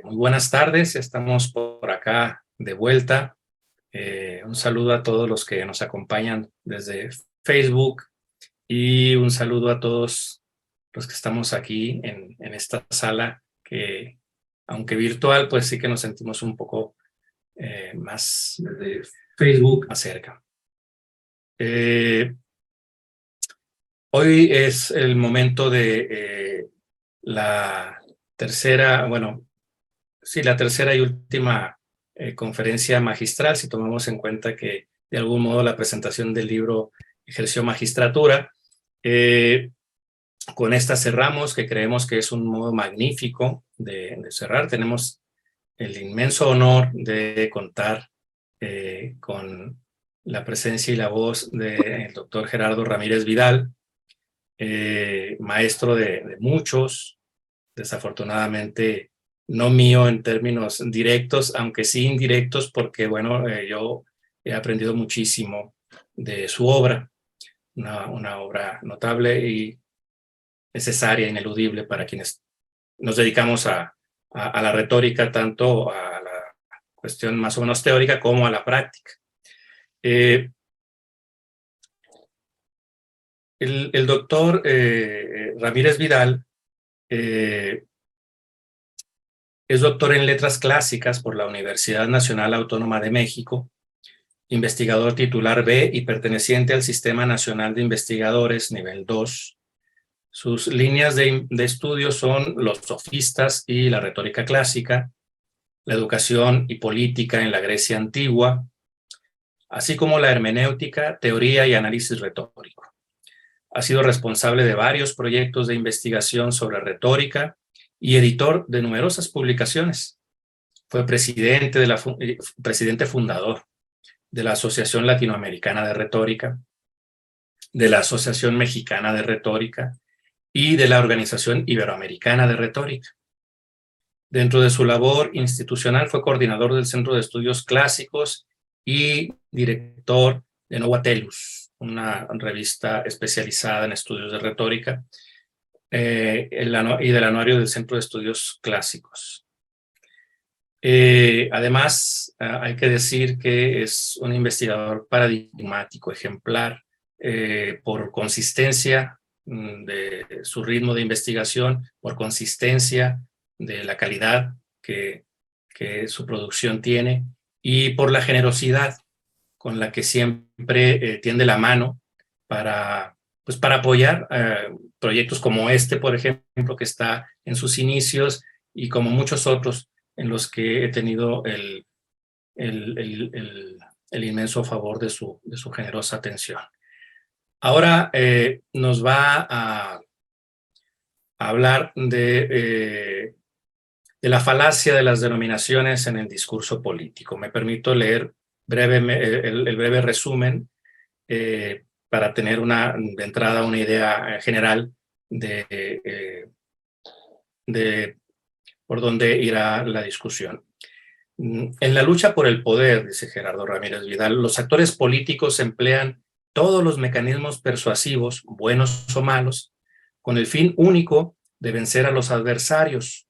Muy buenas tardes, estamos por acá de vuelta. Un saludo a todos los que nos acompañan desde Facebook y un saludo a todos los que estamos aquí en esta sala que, aunque virtual, pues sí que nos sentimos un poco más desde Facebook más cerca. Hoy es el momento de la tercera, la tercera y última conferencia magistral, si tomamos en cuenta que de algún modo la presentación del libro ejerció magistratura. Con esta cerramos, que creemos que es un modo magnífico de cerrar. Tenemos el inmenso honor de contar con la presencia y la voz del doctor Gerardo Ramírez Vidal, maestro de muchos, desafortunadamente no mío en términos directos, aunque sí indirectos, porque yo he aprendido muchísimo de su obra, una obra notable y necesaria, ineludible para quienes nos dedicamos a la retórica, tanto a la cuestión más o menos teórica como a la práctica. El doctor Ramírez Vidal es doctor en Letras Clásicas por la Universidad Nacional Autónoma de México, investigador titular B y perteneciente al Sistema Nacional de Investigadores Nivel 2. Sus líneas de estudio son los sofistas y la retórica clásica, la educación y política en la Grecia antigua, así como la hermenéutica, teoría y análisis retórico. Ha sido responsable de varios proyectos de investigación sobre retórica y editor de numerosas publicaciones. Fue presidente fundador de la Asociación Latinoamericana de Retórica, de la Asociación Mexicana de Retórica y de la Organización Iberoamericana de Retórica. Dentro de su labor institucional fue coordinador del Centro de Estudios Clásicos y director de Novatelus, una revista especializada en estudios de retórica, y del Anuario del Centro de Estudios Clásicos. Además, hay que decir que es un investigador paradigmático, ejemplar, por consistencia de su ritmo de investigación, por consistencia de la calidad que su producción tiene y por la generosidad con la que siempre tiende la mano para apoyar proyectos como este, por ejemplo, que está en sus inicios, y como muchos otros en los que he tenido el inmenso favor de su generosa atención. Ahora nos va a hablar de la falacia de las denominaciones en el discurso político. Me permito leer el breve resumen para tener de entrada una idea general de por dónde irá la discusión. En la lucha por el poder, dice Gerardo Ramírez Vidal, los actores políticos emplean todos los mecanismos persuasivos, buenos o malos, con el fin único de vencer a los adversarios,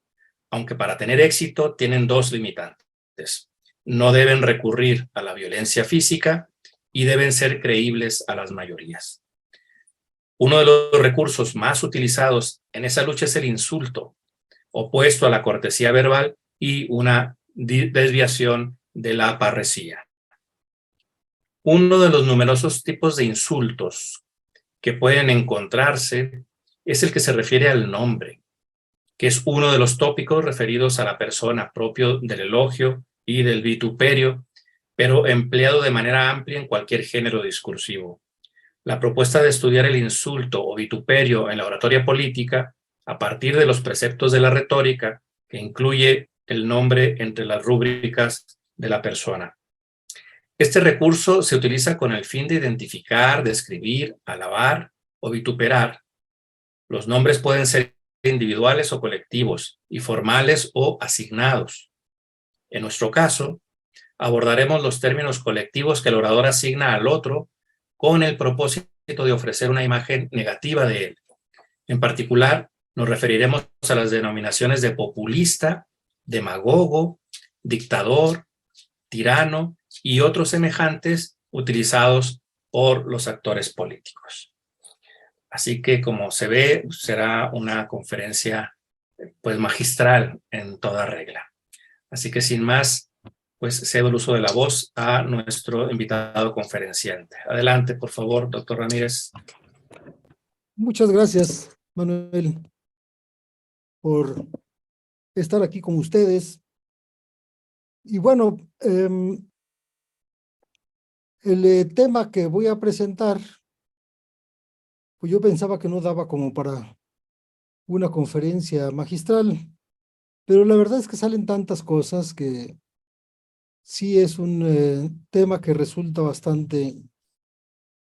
aunque para tener éxito tienen dos limitantes. No deben recurrir a la violencia física y deben ser creíbles a las mayorías. Uno de los recursos más utilizados en esa lucha es el insulto, opuesto a la cortesía verbal y una desviación de la parresía. Uno de los numerosos tipos de insultos que pueden encontrarse es el que se refiere al nombre, que es uno de los tópicos referidos a la persona, propio del elogio y del vituperio, pero empleado de manera amplia en cualquier género discursivo. La propuesta de estudiar el insulto o vituperio en la oratoria política, a partir de los preceptos de la retórica, que incluye el nombre entre las rúbricas de la persona. Este recurso se utiliza con el fin de identificar, describir, alabar o vituperar. Los nombres pueden ser individuales o colectivos, y formales o asignados. En nuestro caso, abordaremos los términos colectivos que el orador asigna al otro con el propósito de ofrecer una imagen negativa de él. En particular, nos referiremos a las denominaciones de populista demagogo, dictador, tirano y otros semejantes utilizados por los actores políticos. Así que, como se ve, será una conferencia pues magistral en toda regla. Así que, sin más, pues cedo el uso de la voz a nuestro invitado conferenciante. Adelante, por favor, doctor Ramírez. Muchas gracias, Manuel, por estar aquí con ustedes. Y bueno, el tema que voy a presentar, pues yo pensaba que no daba como para una conferencia magistral, pero la verdad es que salen tantas cosas que sí es un tema que resulta bastante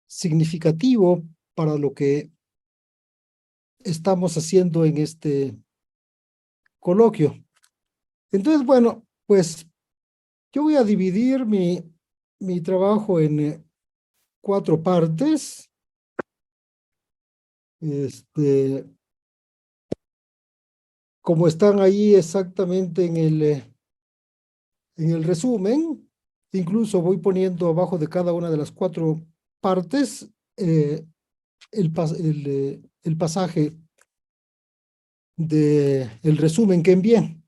significativo para lo que estamos haciendo en este coloquio. Entonces, bueno, pues yo voy a dividir mi trabajo en 4 partes. Como están ahí exactamente en el resumen, incluso voy poniendo abajo de cada una de las 4 partes el pasaje del resumen que envié.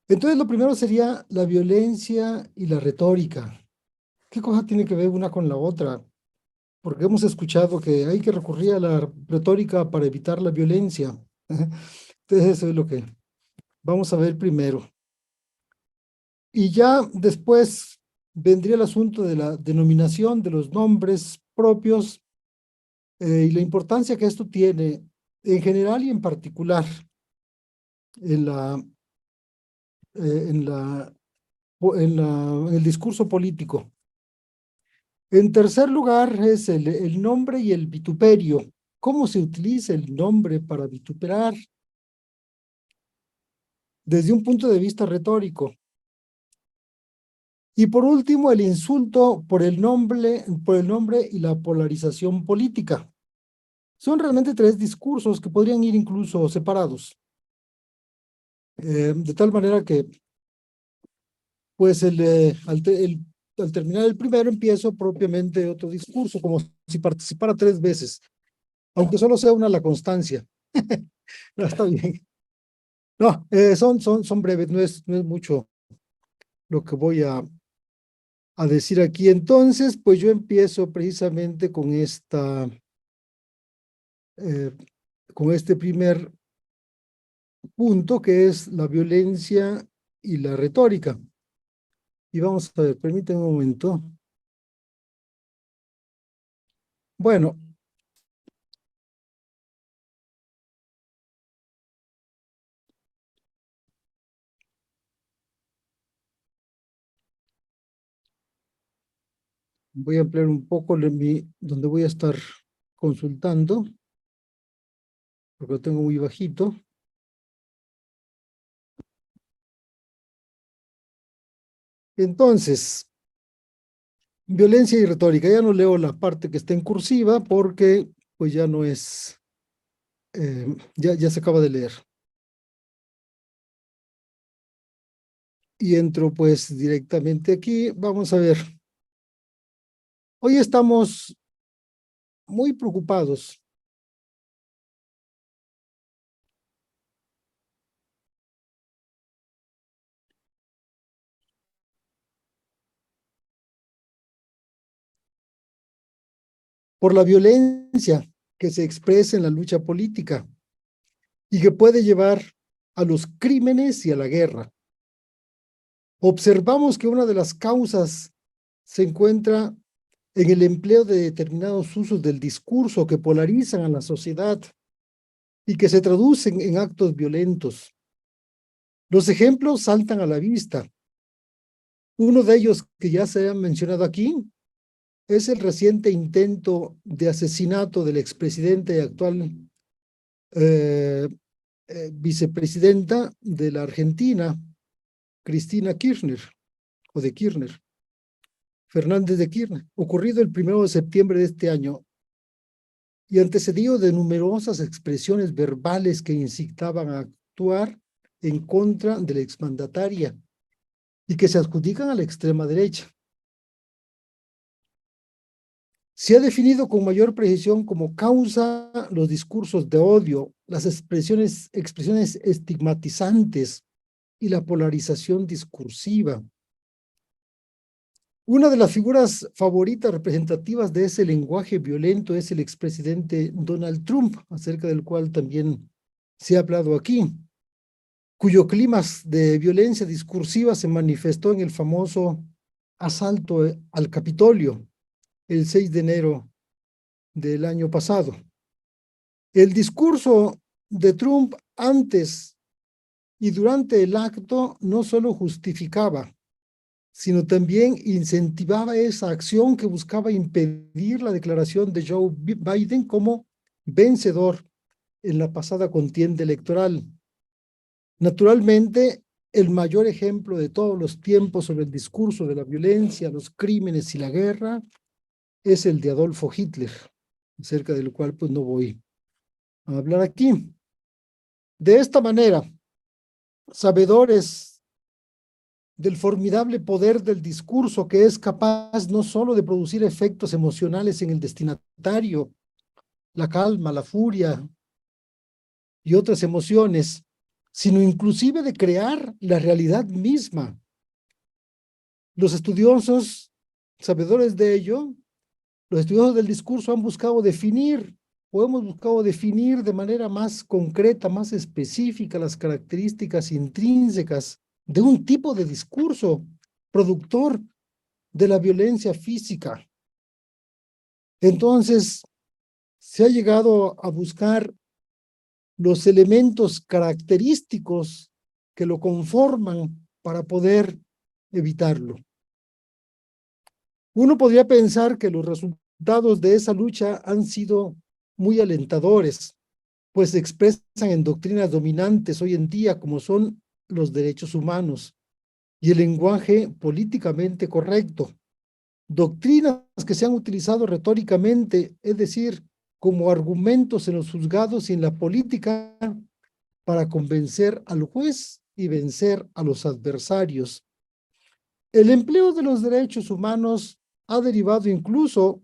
Entonces, lo primero sería la violencia y la retórica. ¿Qué cosa tiene que ver una con la otra? Porque hemos escuchado que hay que recurrir a la retórica para evitar la violencia. Entonces, eso es lo que vamos a ver primero. Y ya después vendría el asunto de la denominación de los nombres propios y la importancia que esto tiene en general y en particular en en en el discurso político. En tercer lugar es el nombre y el vituperio. ¿Cómo se utiliza el nombre para vituperar? Desde un punto de vista retórico. Y por último, el insulto por el nombre y la polarización política. Son realmente 3 discursos que podrían ir incluso separados. De tal manera que, pues, al terminar el primero, empiezo propiamente otro discurso, como si participara 3 veces, aunque solo sea una la constancia. No, está bien. No, son breves, no es mucho lo que voy a decir aquí. Entonces, pues yo empiezo precisamente con este primer punto, que es la violencia y la retórica. Y vamos a ver, permíteme un momento. Bueno, voy a ampliar un poco donde voy a estar consultando, porque lo tengo muy bajito. Entonces, violencia y retórica. Ya no leo la parte que está en cursiva porque pues ya no es, ya se acaba de leer. Y entro pues directamente aquí. Vamos a ver. Hoy estamos muy preocupados por la violencia que se expresa en la lucha política y que puede llevar a los crímenes y a la guerra. Observamos que una de las causas se encuentra en el empleo de determinados usos del discurso que polarizan a la sociedad y que se traducen en actos violentos. Los ejemplos saltan a la vista. Uno de ellos que ya se ha mencionado aquí es el reciente intento de asesinato del expresidente y actual vicepresidenta de la Argentina, Cristina Kirchner, o de Kirchner, Fernández de Kirchner, ocurrido el 1 de septiembre de este año y antecedido de numerosas expresiones verbales que incitaban a actuar en contra de la exmandataria y que se adjudican a la extrema derecha. Se ha definido con mayor precisión como causa los discursos de odio, las expresiones estigmatizantes y la polarización discursiva. Una de las figuras favoritas representativas de ese lenguaje violento es el expresidente Donald Trump, acerca del cual también se ha hablado aquí, cuyo clima de violencia discursiva se manifestó en el famoso asalto al Capitolio el 6 de enero del año pasado. El discurso de Trump antes y durante el acto no solo justificaba, sino también incentivaba esa acción que buscaba impedir la declaración de Joe Biden como vencedor en la pasada contienda electoral. Naturalmente, el mayor ejemplo de todos los tiempos sobre el discurso de la violencia, los crímenes y la guerra es el de Adolfo Hitler, acerca del cual pues no voy a hablar aquí. De esta manera, sabedores del formidable poder del discurso que es capaz no solo de producir efectos emocionales en el destinatario, la calma, la furia y otras emociones, sino inclusive de crear la realidad misma. Los estudiosos, sabedores de ello, los estudiosos del discurso han buscado definir, o hemos buscado definir de manera más concreta, más específica, las características intrínsecas de un tipo de discurso productor de la violencia física. Entonces, se ha llegado a buscar los elementos característicos que lo conforman para poder evitarlo. Uno podría pensar que los resultados de esa lucha han sido muy alentadores, pues se expresan en doctrinas dominantes hoy en día como son los derechos humanos y el lenguaje políticamente correcto. Doctrinas que se han utilizado retóricamente, es decir, como argumentos en los juzgados y en la política para convencer al juez y vencer a los adversarios. El empleo de los derechos humanos ha derivado incluso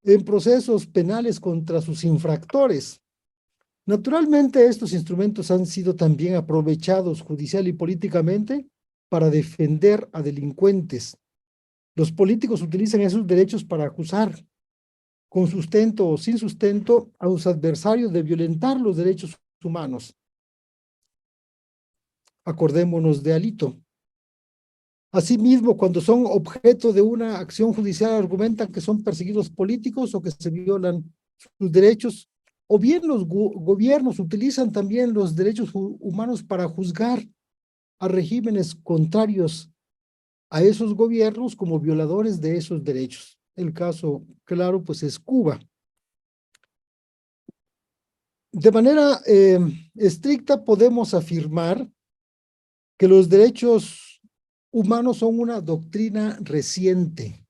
en procesos penales contra sus infractores. Naturalmente, estos instrumentos han sido también aprovechados judicial y políticamente para defender a delincuentes. Los políticos utilizan esos derechos para acusar, con sustento o sin sustento, a sus adversarios de violentar los derechos humanos. Acordémonos de Alito. Asimismo, cuando son objeto de una acción judicial, argumentan que son perseguidos políticos o que se violan sus derechos, o bien los gobiernos utilizan también los derechos humanos para juzgar a regímenes contrarios a esos gobiernos como violadores de esos derechos. El caso, claro, pues es Cuba. De manera estricta podemos afirmar que los derechos humanos son una doctrina reciente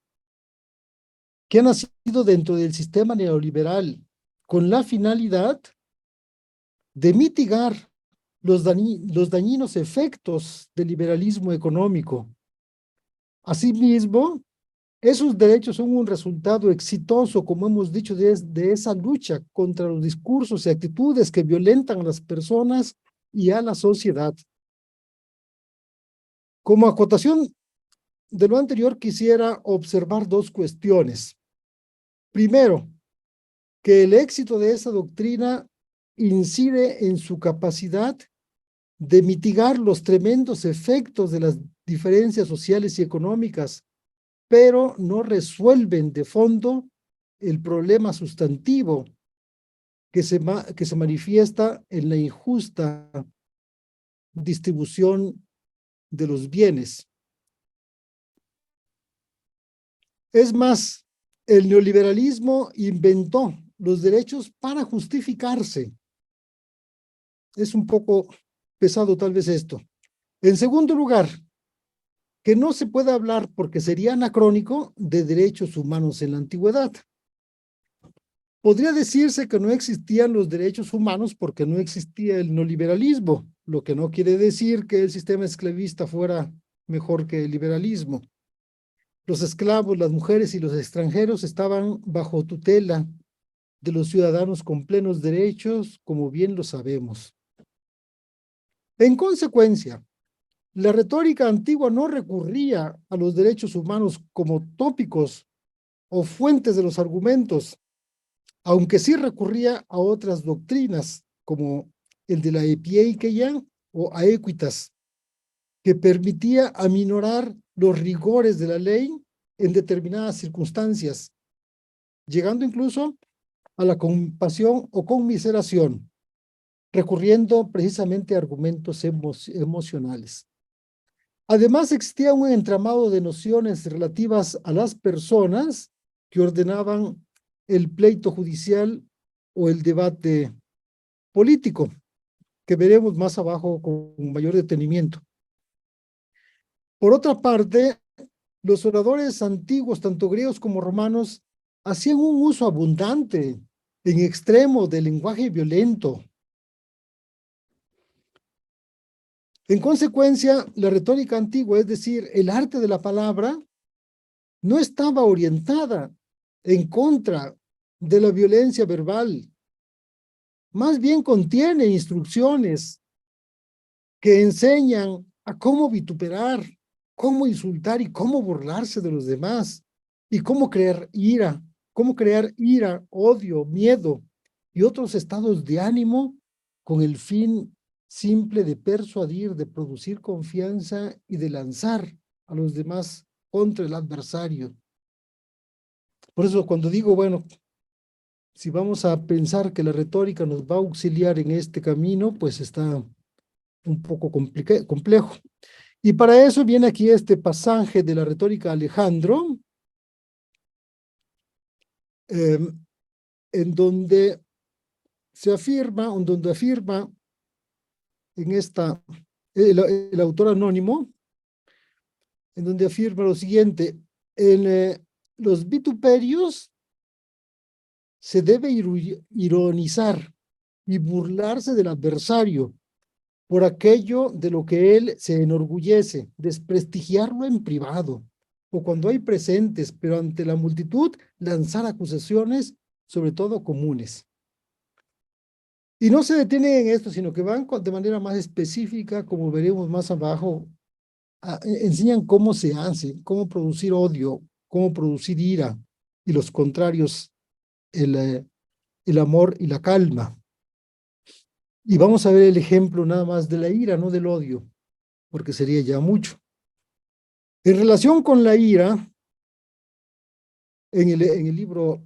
que ha nacido dentro del sistema neoliberal con la finalidad de mitigar los dañinos efectos del liberalismo económico. Asimismo, esos derechos son un resultado exitoso, como hemos dicho, de esa lucha contra los discursos y actitudes que violentan a las personas y a la sociedad. Como acotación de lo anterior, quisiera observar dos cuestiones. Primero, que el éxito de esa doctrina incide en su capacidad de mitigar los tremendos efectos de las diferencias sociales y económicas, pero no resuelven de fondo el problema sustantivo que se manifiesta en la injusta distribución de los bienes. Es más, el neoliberalismo inventó los derechos para justificarse. Es un poco pesado tal vez esto. En segundo lugar, que no se puede hablar, porque sería anacrónico, de derechos humanos en la antigüedad. Podría decirse que no existían los derechos humanos porque no existía el neoliberalismo, lo que no quiere decir que el sistema esclavista fuera mejor que el liberalismo. Los esclavos, las mujeres y los extranjeros estaban bajo tutela de los ciudadanos con plenos derechos, como bien lo sabemos. En consecuencia, la retórica antigua no recurría a los derechos humanos como tópicos o fuentes de los argumentos, aunque sí recurría a otras doctrinas, como el de la epieikeia o aequitas, que permitía aminorar los rigores de la ley en determinadas circunstancias, llegando incluso a la compasión o conmiseración, recurriendo precisamente a argumentos emocionales. Además, existía un entramado de nociones relativas a las personas que ordenaban el pleito judicial o el debate político, que veremos más abajo con mayor detenimiento. Por otra parte, los oradores antiguos, tanto griegos como romanos, hacían un uso abundante, en extremo, del lenguaje violento. En consecuencia, la retórica antigua, es decir, el arte de la palabra, no estaba orientada en contra de la violencia verbal. Más bien contiene instrucciones que enseñan a cómo vituperar, cómo insultar y cómo burlarse de los demás, y cómo crear ira, odio, miedo y otros estados de ánimo con el fin simple de persuadir, de producir confianza y de lanzar a los demás contra el adversario. Por eso cuando digo, bueno, si vamos a pensar que la retórica nos va a auxiliar en este camino, pues está un poco complejo. Y para eso viene aquí este pasaje de la retórica Alejandro, eh, en donde donde afirma en el autor anónimo, en donde afirma lo siguiente: en los vituperios se debe ironizar y burlarse del adversario por aquello de lo que él se enorgullece, desprestigiarlo en privado, o cuando hay presentes, pero ante la multitud, lanzar acusaciones, sobre todo comunes. Y no se detienen en esto, sino que van de manera más específica, como veremos más abajo, enseñan cómo se hace, cómo producir odio, cómo producir ira, y los contrarios, el amor y la calma. Y vamos a ver el ejemplo nada más de la ira, no del odio, porque sería ya mucho. En relación con la ira, en el libro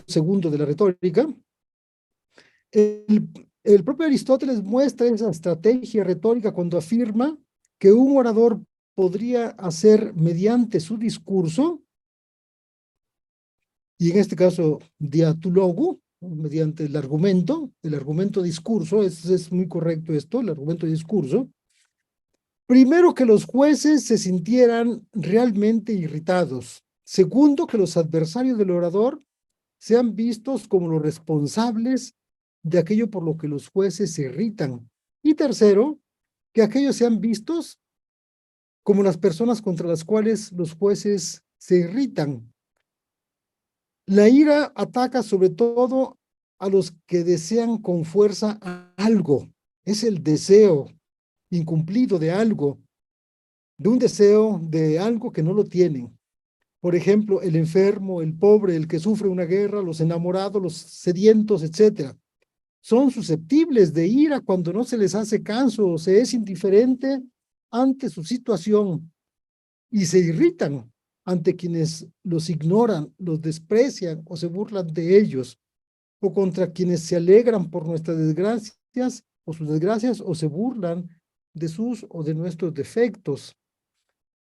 segundo de la retórica, el propio Aristóteles muestra esa estrategia retórica cuando afirma que un orador podría hacer mediante su discurso, y en este caso diatulogo, mediante el argumento discurso, es muy correcto esto, el argumento discurso. Primero, que los jueces se sintieran realmente irritados. Segundo, que los adversarios del orador sean vistos como los responsables de aquello por lo que los jueces se irritan. Y tercero, que aquellos sean vistos como las personas contra las cuales los jueces se irritan. La ira ataca sobre todo a los que desean con fuerza algo. Es el deseo incumplido de algo, de un deseo de algo que no lo tienen. Por ejemplo, el enfermo, el pobre, el que sufre una guerra, los enamorados, los sedientos, etcétera. Son susceptibles de ira cuando no se les hace caso o se es indiferente ante su situación, y se irritan ante quienes los ignoran, los desprecian o se burlan de ellos, o contra quienes se alegran por nuestras desgracias o sus desgracias, o se burlan de sus o de nuestros defectos.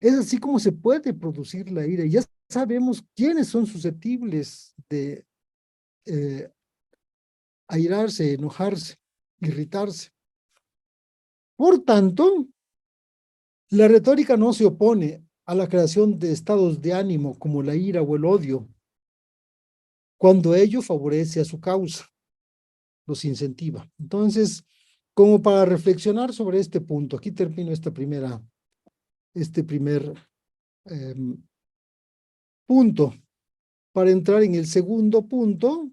Es así como se puede producir la ira. Ya sabemos quiénes son susceptibles de airarse, enojarse, irritarse. Por tanto, la retórica no se opone a la creación de estados de ánimo como la ira o el odio, cuando ello favorece a su causa, los incentiva. Entonces, como para reflexionar sobre este punto. Aquí termino este primer punto. Para entrar en el segundo punto,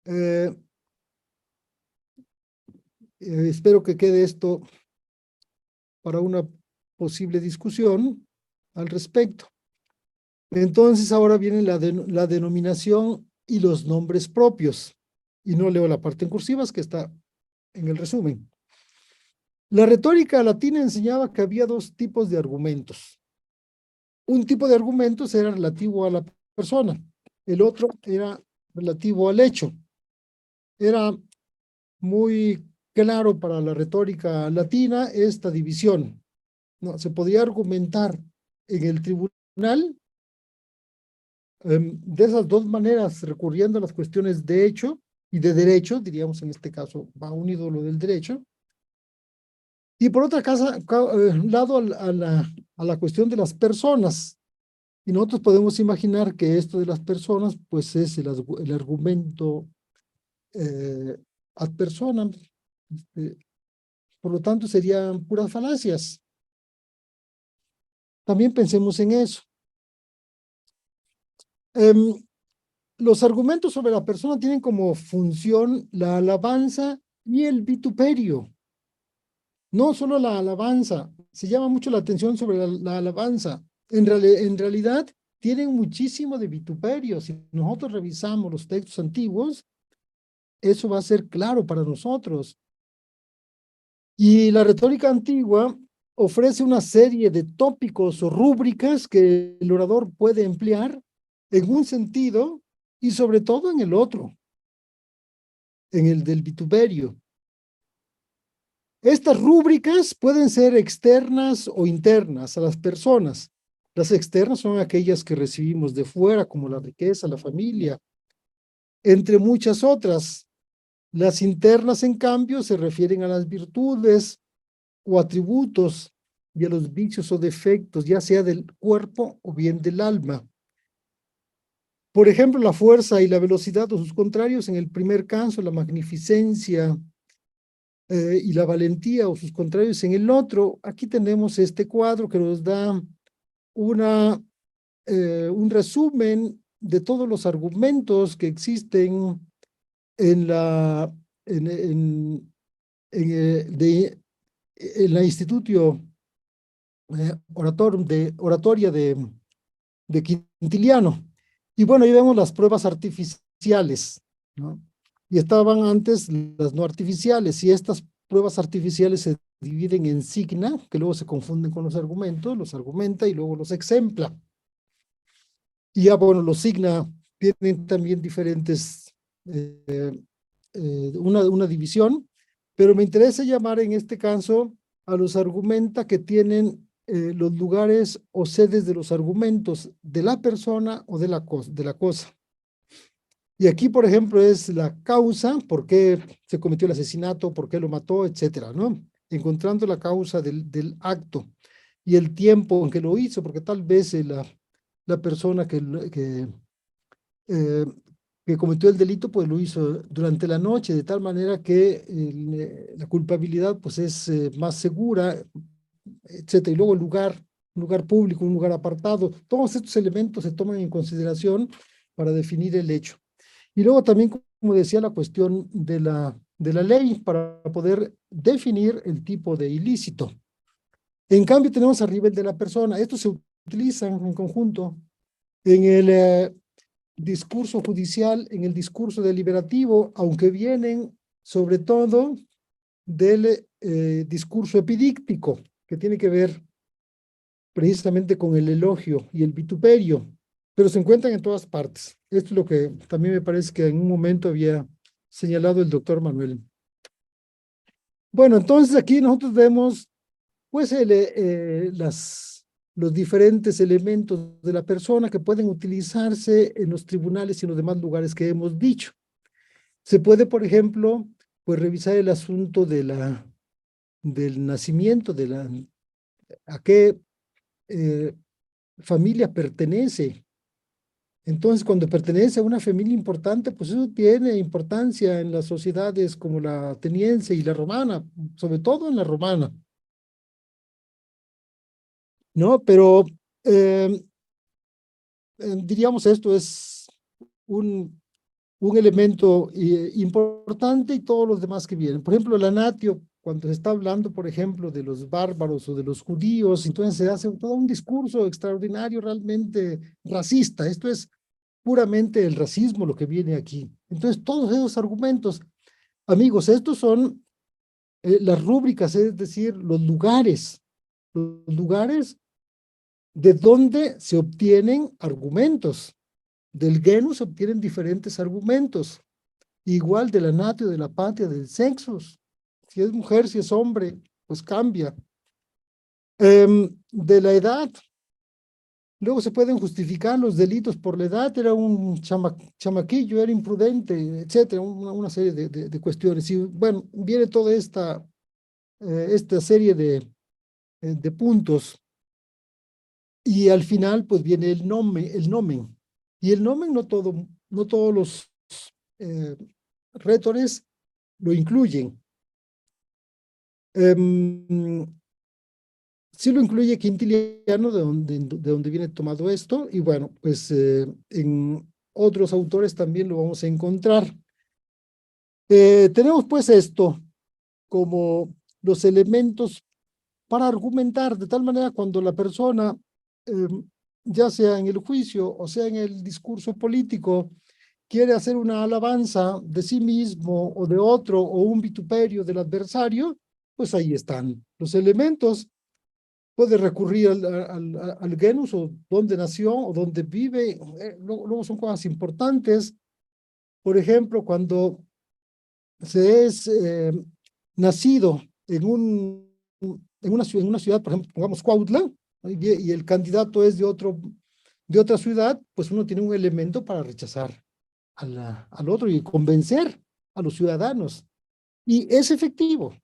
eh, espero que quede esto para una posible discusión al respecto. Entonces, ahora viene la denominación y los nombres propios. Y no leo la parte en cursivas que está en el resumen. La retórica latina enseñaba que había dos tipos de argumentos. Un tipo de argumentos era relativo a la persona, el otro era relativo al hecho. Era muy claro para la retórica latina esta división, ¿no? Se podía argumentar en el tribunal de esas dos maneras, recurriendo a las cuestiones de hecho y de derecho, diríamos en este caso, va unido lo del derecho, y por otra lado a la cuestión de las personas. Y nosotros podemos imaginar que esto de las personas, pues es el argumento eh, ad personam, eh, por lo tanto serían puras falacias. También pensemos en eso. Em, los argumentos sobre la persona tienen como función la alabanza y el vituperio. No solo la alabanza, se llama mucho la atención sobre la alabanza. En realidad, tienen muchísimo de vituperio. Si nosotros revisamos los textos antiguos, eso va a ser claro para nosotros. Y la retórica antigua ofrece una serie de tópicos o rúbricas que el orador puede emplear en un sentido y sobre todo en el otro, en el del vituperio. Estas rúbricas pueden ser externas o internas a las personas. Las externas son aquellas que recibimos de fuera, como la riqueza, la familia, entre muchas otras. Las internas, en cambio, se refieren a las virtudes o atributos y a los vicios o defectos, ya sea del cuerpo o bien del alma. Por ejemplo, la fuerza y la velocidad o sus contrarios en el primer caso, la magnificencia y la valentía o sus contrarios en el otro. Aquí tenemos este cuadro que nos da un resumen de todos los argumentos que existen en la, en la Institutio Oratoria de Quintiliano. Y bueno, ahí vemos las pruebas artificiales, ¿no? Y estaban antes las no artificiales, y estas pruebas artificiales se dividen en signa, que luego se confunden con los argumenta y luego los exempla. Y ya, bueno, los signa tienen también diferentes, una división, pero me interesa llamar en este caso a los argumenta que tienen los lugares o sedes de los argumentos de la persona o de la cosa. Y aquí, por ejemplo, es la causa, por qué se cometió el asesinato, por qué lo mató, etcétera, ¿no? Encontrando la causa del acto y el tiempo en que lo hizo, porque tal vez la persona eh, que cometió el delito, pues lo hizo durante la noche, de tal manera que la culpabilidad pues es más segura, etcétera. Y luego un lugar público, un lugar apartado, todos estos elementos se toman en consideración para definir el hecho. Y luego también, como decía, la cuestión de la ley para poder definir el tipo de ilícito. En cambio, tenemos arriba el de la persona. Estos se utilizan en conjunto en el discurso judicial, en el discurso deliberativo, aunque vienen sobre todo del discurso epidíctico, que tiene que ver precisamente con el elogio y el vituperio, pero se encuentran en todas partes. Esto es lo que también me parece que en un momento había señalado el doctor Manuel. Bueno, entonces aquí nosotros vemos pues los diferentes elementos de la persona que pueden utilizarse en los tribunales y en los demás lugares que hemos dicho. Se puede, por ejemplo, pues revisar el asunto del nacimiento, a qué familia pertenece Entonces, cuando pertenece a una familia importante, pues eso tiene importancia en las sociedades como la ateniense y la romana, sobre todo en la romana, ¿no? Pero eh, diríamos esto es un, un elemento importante y todos los demás que vienen. Por ejemplo, la natio, cuando se está hablando, por ejemplo, de los bárbaros o de los judíos, entonces se hace todo un discurso extraordinario, realmente racista. Esto es puramente el racismo lo que viene aquí. Entonces, todos esos argumentos, amigos, estos son las rúbricas, es decir, los lugares de donde se obtienen argumentos. Del genus se obtienen diferentes argumentos, igual de la natio, de la patria, del sexus. Si es mujer, si es hombre, pues cambia. De la edad, luego se pueden justificar los delitos por la edad, era un chamaquillo, era imprudente, etcétera, una serie de cuestiones. Y bueno, viene toda esta serie de puntos. Y al final, pues viene el nomen. Y el nomen no todos los eh, rétores lo incluyen. Sí lo incluye Quintiliano, de donde viene tomado esto, y bueno, pues en otros autores también lo vamos a encontrar. Tenemos pues esto como los elementos para argumentar, de tal manera cuando la persona, ya sea en el juicio o sea en el discurso político, quiere hacer una alabanza de sí mismo o de otro o un vituperio del adversario, pues ahí están los elementos. Puede recurrir al genus o dónde nació o dónde vive. Luego son cosas importantes. Por ejemplo, cuando se es nacido en una ciudad, por ejemplo, pongamos Cuautla, ¿no? Y el candidato es de otra ciudad, pues uno tiene un elemento para rechazar al otro y convencer a los ciudadanos. Y es efectivo,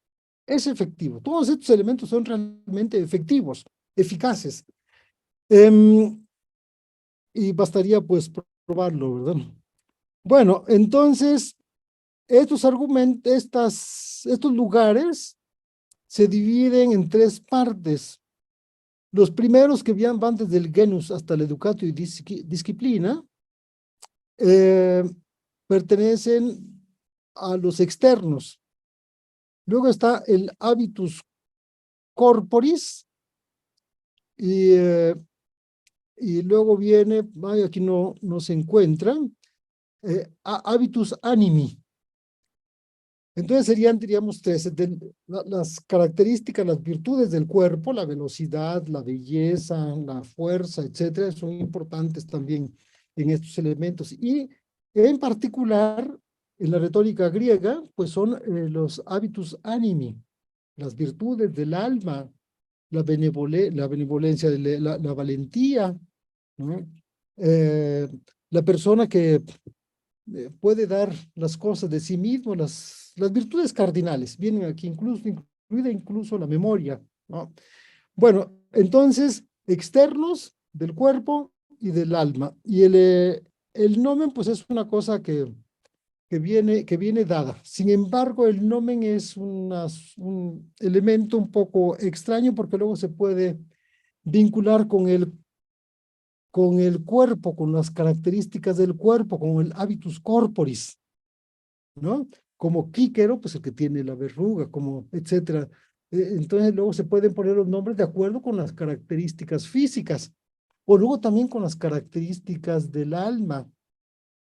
es efectivo. Todos estos elementos son realmente efectivos, eficaces. Y bastaría pues probarlo, ¿verdad? Bueno, entonces, estos argumentos, estos lugares se dividen en tres partes. Los primeros que van desde el genus hasta el educatio y disciplina, eh, pertenecen a los externos. Luego está el habitus corporis y, y luego viene, ay, aquí no se encuentra, habitus animi. Entonces serían, diríamos, tres, las características, las virtudes del cuerpo, la velocidad, la belleza, la fuerza, etcétera, son importantes también en estos elementos. Y en particular, en la retórica griega, pues son los habitus animi, las virtudes del alma, la benevolencia, la valentía, ¿no? Eh, la persona que puede dar las cosas de sí mismo, las virtudes cardinales, vienen aquí incluida incluso la memoria, ¿no? Bueno, entonces, externos del cuerpo y del alma. Y el nomen, pues es una cosa que viene dada. Sin embargo, el nomen es un elemento un poco extraño porque luego se puede vincular con el cuerpo, con las características del cuerpo, con el habitus corporis, ¿no? Como Quíquero, pues el que tiene la verruga, como etcétera. Entonces luego se pueden poner los nombres de acuerdo con las características físicas, o luego también con las características del alma,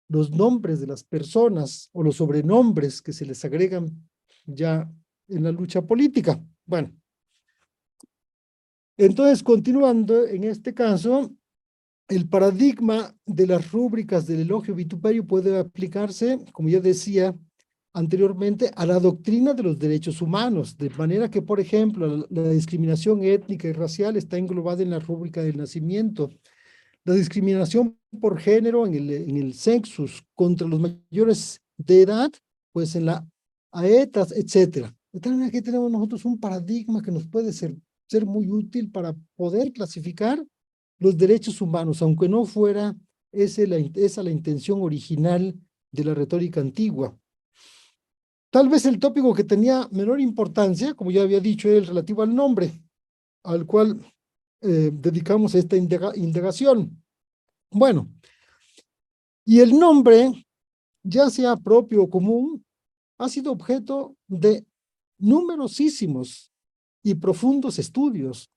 los nombres de las personas o los sobrenombres que se les agregan ya en la lucha política. Bueno, entonces continuando en este caso, el paradigma de las rúbricas del elogio vituperio puede aplicarse, como ya decía anteriormente, a la doctrina de los derechos humanos, de manera que, por ejemplo, la discriminación étnica y racial está englobada en la rúbrica del nacimiento. La discriminación por género en el sexus contra los mayores de edad, pues en la aetas, etcétera. De tal manera que tenemos nosotros un paradigma que nos puede ser muy útil para poder clasificar los derechos humanos, aunque no fuera esa la intención original de la retórica antigua. Tal vez el tópico que tenía menor importancia, como ya había dicho, era el relativo al nombre, al cual dedicamos esta indagación. Bueno, y el nombre, ya sea propio o común, ha sido objeto de numerosísimos y profundos estudios.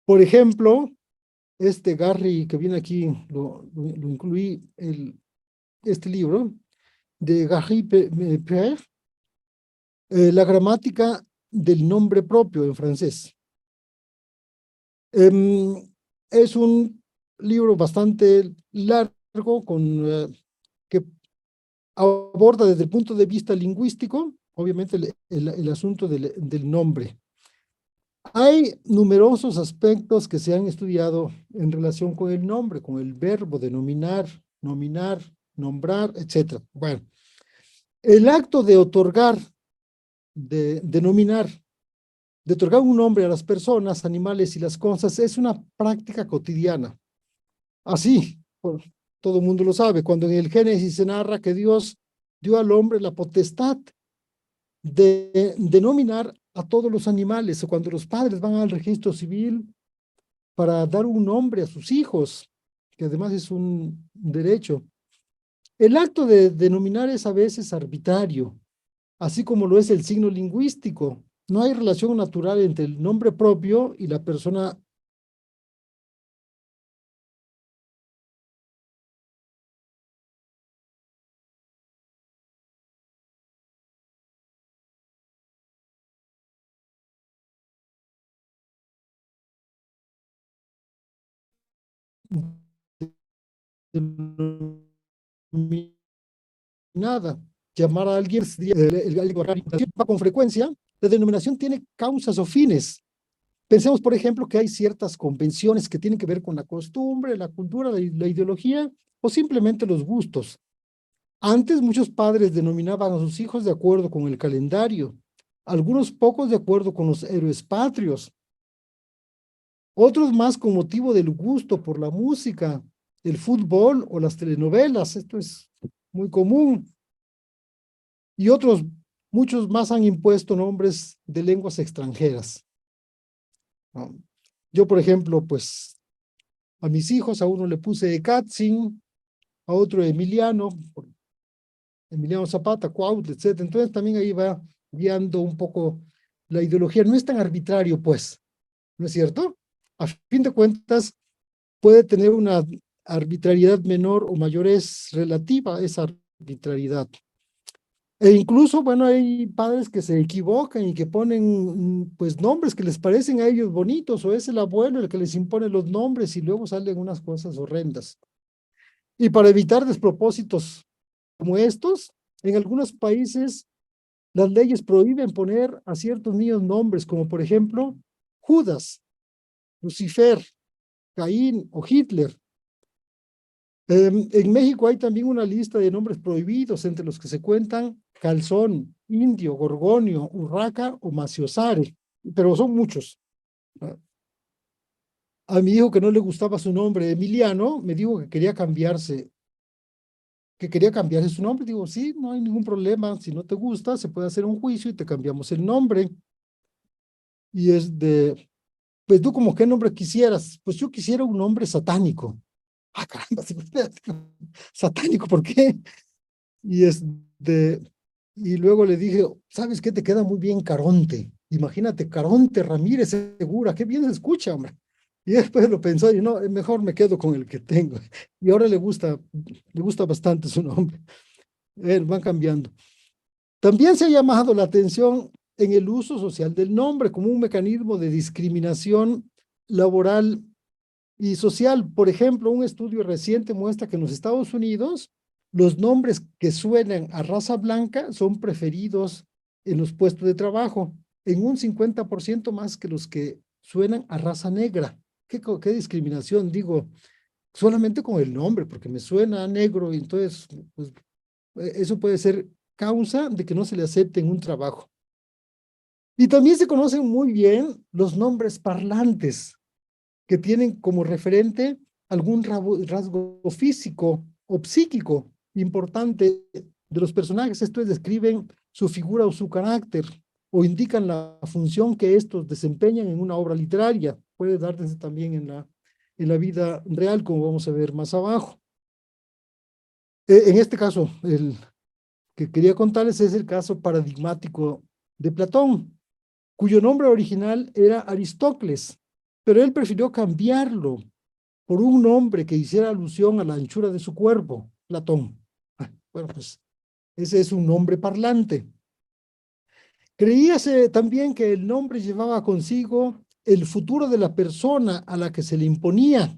Por ejemplo, este Garry que viene aquí, lo incluí, este libro de Garry Pierre, La gramática del nombre propio en francés. Es un libro bastante largo que aborda desde el punto de vista lingüístico, obviamente, el asunto del nombre. Hay numerosos aspectos que se han estudiado en relación con el nombre, con el verbo denominar, nominar, nombrar, etc. Bueno, el acto de otorgar, de denominar, de otorgar un nombre a las personas, animales y las cosas es una práctica cotidiana. Así, todo el mundo lo sabe, cuando en el Génesis se narra que Dios dio al hombre la potestad de denominar a todos los animales, o cuando los padres van al registro civil para dar un nombre a sus hijos, que además es un derecho. El acto de denominar es a veces arbitrario, así como lo es el signo lingüístico. No hay relación natural entre el nombre propio y la persona. Nada. Llamar a alguien con frecuencia, la denominación tiene causas o fines. Pensemos, por ejemplo, que hay ciertas convenciones que tienen que ver con la costumbre, la cultura, la ideología o simplemente los gustos. Antes muchos padres denominaban a sus hijos de acuerdo con el calendario, algunos pocos de acuerdo con los héroes patrios, otros más con motivo del gusto por la música, el fútbol o las telenovelas. Esto es muy común. Y otros, muchos más han impuesto nombres de lenguas extranjeras, ¿no? Yo, por ejemplo, pues a mis hijos, a uno le puse Katzin, a otro Emiliano, Emiliano Zapata, Cuautla, etc. Entonces también ahí va guiando un poco la ideología. No es tan arbitrario, pues, ¿no es cierto? A fin de cuentas, puede tener una arbitrariedad menor o mayor, es relativa a esa arbitrariedad. E incluso, bueno, hay padres que se equivocan y que ponen, pues, nombres que les parecen a ellos bonitos, o es el abuelo el que les impone los nombres y luego salen unas cosas horrendas. Y para evitar despropósitos como estos, en algunos países las leyes prohíben poner a ciertos niños nombres, como por ejemplo Judas, Lucifer, Caín o Hitler. En México hay también una lista de nombres prohibidos, entre los que se cuentan Calzón, Indio, Gorgonio, Urraca o Maciosare, pero son muchos. A mi hijo, que no le gustaba su nombre Emiliano, me dijo que quería cambiarse su nombre. Digo, sí, no hay ningún problema, si no te gusta, se puede hacer un juicio y te cambiamos el nombre. Y pues tú, como qué nombre quisieras. Pues yo quisiera un nombre satánico. Ah, caramba, satánico, ¿por qué? Y y luego le dije, ¿sabes qué? Te queda muy bien Caronte. Imagínate, Caronte Ramírez Segura, qué bien se escucha, hombre. Y después lo pensó y no, mejor me quedo con el que tengo. Y ahora le gusta bastante su nombre. Van cambiando. También se ha llamado la atención en el uso social del nombre como un mecanismo de discriminación laboral y social. Por ejemplo, un estudio reciente muestra que en los Estados Unidos los nombres que suenan a raza blanca son preferidos en los puestos de trabajo, en un 50% más que los que suenan a raza negra. ¿Qué discriminación? Digo, solamente con el nombre, porque me suena a negro, y entonces, pues, eso puede ser causa de que no se le acepte en un trabajo. Y también se conocen muy bien los nombres parlantes, que tienen como referente algún rasgo físico o psíquico importante de los personajes. Esto es, describen su figura o su carácter, o indican la función que estos desempeñan en una obra literaria. Puede darse también en la vida real, como vamos a ver más abajo. En este caso, el que quería contarles es el caso paradigmático de Platón, cuyo nombre original era Aristócles, pero él prefirió cambiarlo por un nombre que hiciera alusión a la anchura de su cuerpo, Platón. Bueno, pues ese es un nombre parlante. Creíase también que el nombre llevaba consigo el futuro de la persona a la que se le imponía.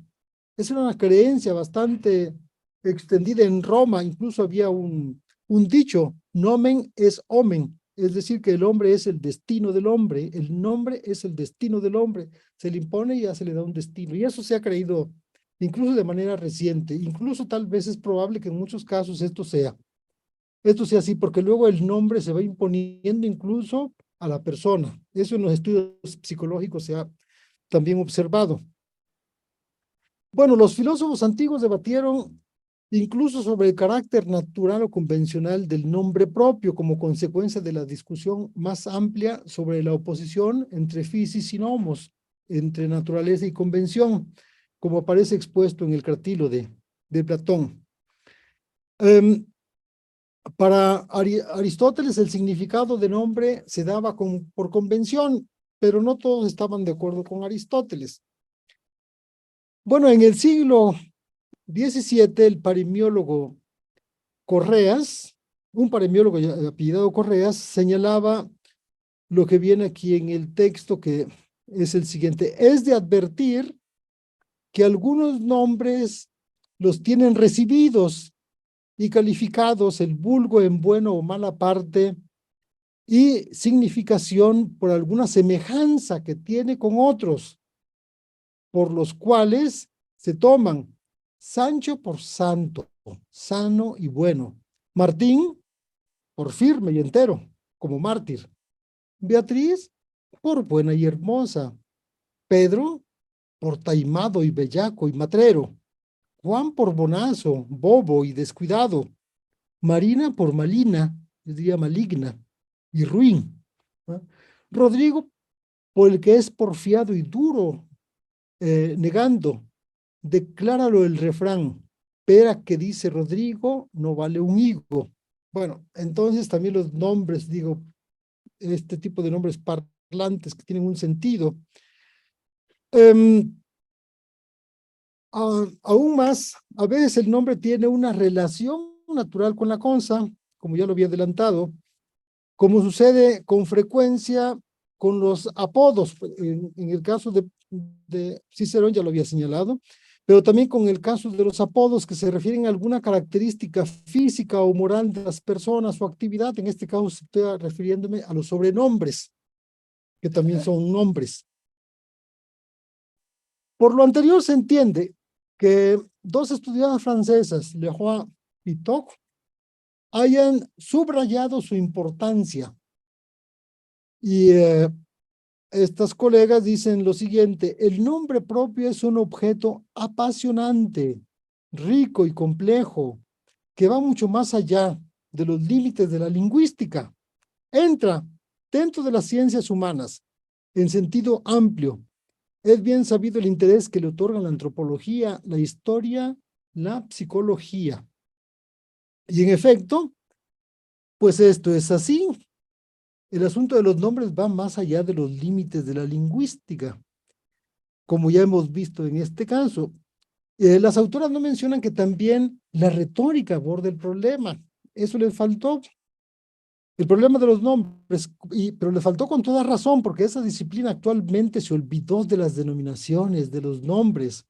Esa era una creencia bastante extendida en Roma. Incluso había un dicho: nomen es omen, es decir, que el hombre es el destino del hombre, el nombre es el destino del hombre, se le impone y ya se le da un destino. Y eso se ha creído incluso de manera reciente. Incluso tal vez es probable que en muchos casos esto sea así, porque luego el nombre se va imponiendo incluso a la persona. Eso en los estudios psicológicos se ha también observado. Bueno, los filósofos antiguos debatieron incluso sobre el carácter natural o convencional del nombre propio, como consecuencia de la discusión más amplia sobre la oposición entre physis y nomos, entre naturaleza y convención, como aparece expuesto en el Cratilo de Platón. Para Aristóteles, el significado de nombre se daba por convención, pero no todos estaban de acuerdo con Aristóteles. Bueno, en el siglo XVII, el paremiólogo Correas, un paremiólogo apellidado Correas, señalaba lo que viene aquí en el texto, que es el siguiente: es de advertir que algunos nombres los tienen recibidos y calificados el vulgo en buena o mala parte y significación por alguna semejanza que tiene con otros, por los cuales se toman Sancho por santo, sano y bueno; Martín por firme y entero, como mártir; Beatriz por buena y hermosa; Pedro por taimado y bellaco y matrero; Juan por bonazo, bobo y descuidado; Marina por malina, yo diría maligna y ruin; ¿no? Rodrigo por el que es porfiado y duro, negando. Decláralo el refrán: pera que dice Rodrigo no vale un higo. Bueno, entonces también los nombres, digo, este tipo de nombres parlantes que tienen un sentido. Aún más, a veces el nombre tiene una relación natural con la cosa, como ya lo había adelantado, como sucede con frecuencia con los apodos. En el caso de Cicerón ya lo había señalado, pero también con el caso de los apodos que se refieren a alguna característica física o moral de las personas o actividad. En este caso estoy refiriéndome a los sobrenombres, que también son nombres. Por lo anterior se entiende que dos estudiantes francesas, Leroy y Toc, hayan subrayado su importancia. Y estas colegas dicen lo siguiente: el nombre propio es un objeto apasionante, rico y complejo, que va mucho más allá de los límites de la lingüística. Entra dentro de las ciencias humanas en sentido amplio. Es bien sabido el interés que le otorgan la antropología, la historia, la psicología. Y en efecto, pues esto es así. El asunto de los nombres va más allá de los límites de la lingüística, como ya hemos visto en este caso. Las autoras no mencionan que también la retórica aborda el problema. Eso les faltó. El problema de los nombres, pero le faltó con toda razón, porque esa disciplina actualmente se olvidó de las denominaciones, de los nombres,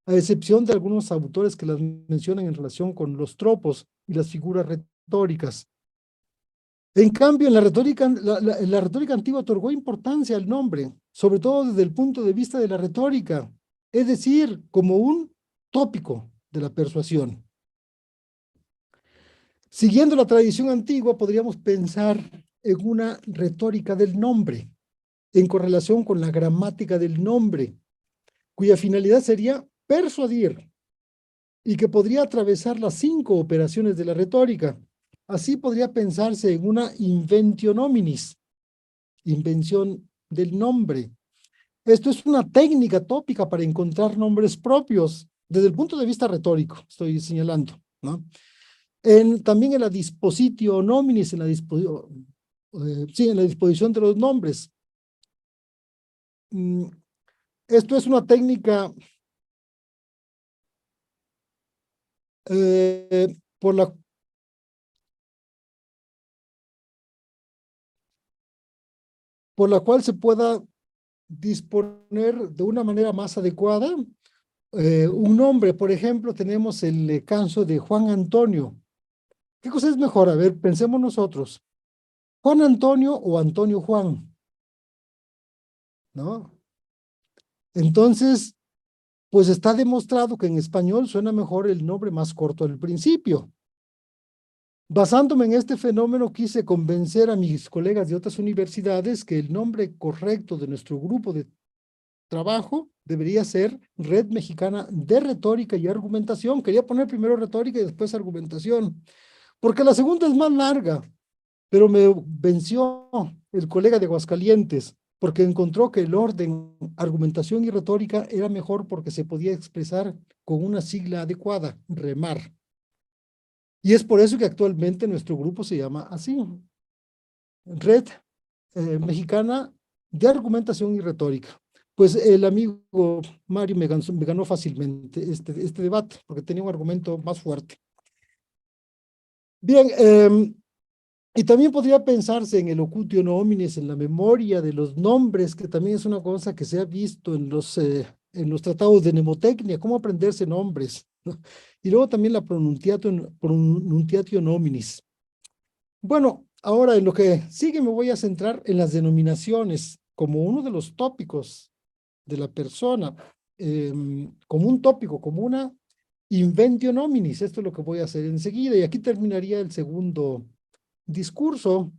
a excepción de algunos autores que las mencionan en relación con los tropos y las figuras retóricas. En cambio, en la retórica antigua otorgó importancia al nombre, sobre todo desde el punto de vista de la retórica, es decir, como un tópico de la persuasión. Siguiendo la tradición antigua, podríamos pensar en una retórica del nombre, en correlación con la gramática del nombre, cuya finalidad sería persuadir y que podría atravesar las 5 operaciones de la retórica. Así podría pensarse en una inventio nominis, invención del nombre. Esto es una técnica tópica para encontrar nombres propios, desde el punto de vista retórico, estoy señalando, ¿no? También en la dispositio nominis, en la disposición de los nombres. Esto es una técnica por la cual se pueda disponer de una manera más adecuada un nombre. Por ejemplo, tenemos el caso de Juan Antonio. ¿Qué cosa es mejor? A ver, pensemos nosotros. ¿Juan Antonio o Antonio Juan? ¿No? Entonces, pues está demostrado que en español suena mejor el nombre más corto al principio. Basándome en este fenómeno, quise convencer a mis colegas de otras universidades que el nombre correcto de nuestro grupo de trabajo debería ser Red Mexicana de Retórica y Argumentación. Quería poner primero retórica y después argumentación, porque la segunda es más larga, pero me venció el colega de Aguascalientes, porque encontró que el orden argumentación y retórica era mejor porque se podía expresar con una sigla adecuada, REMAR. Y es por eso que actualmente nuestro grupo se llama así, Red Mexicana de Argumentación y Retórica. Pues el amigo Mario me ganó fácilmente este debate, porque tenía un argumento más fuerte. Bien, y también podría pensarse en el ocutio nominis, en la memoria de los nombres, que también es una cosa que se ha visto en los tratados de mnemotecnia, cómo aprenderse nombres, ¿no? Y luego también la pronuntiatio nominis. Bueno, ahora en lo que sigue me voy a centrar en las denominaciones como uno de los tópicos de la persona, como un tópico, como una inventio nominis. Esto es lo que voy a hacer enseguida y aquí terminaría el segundo discurso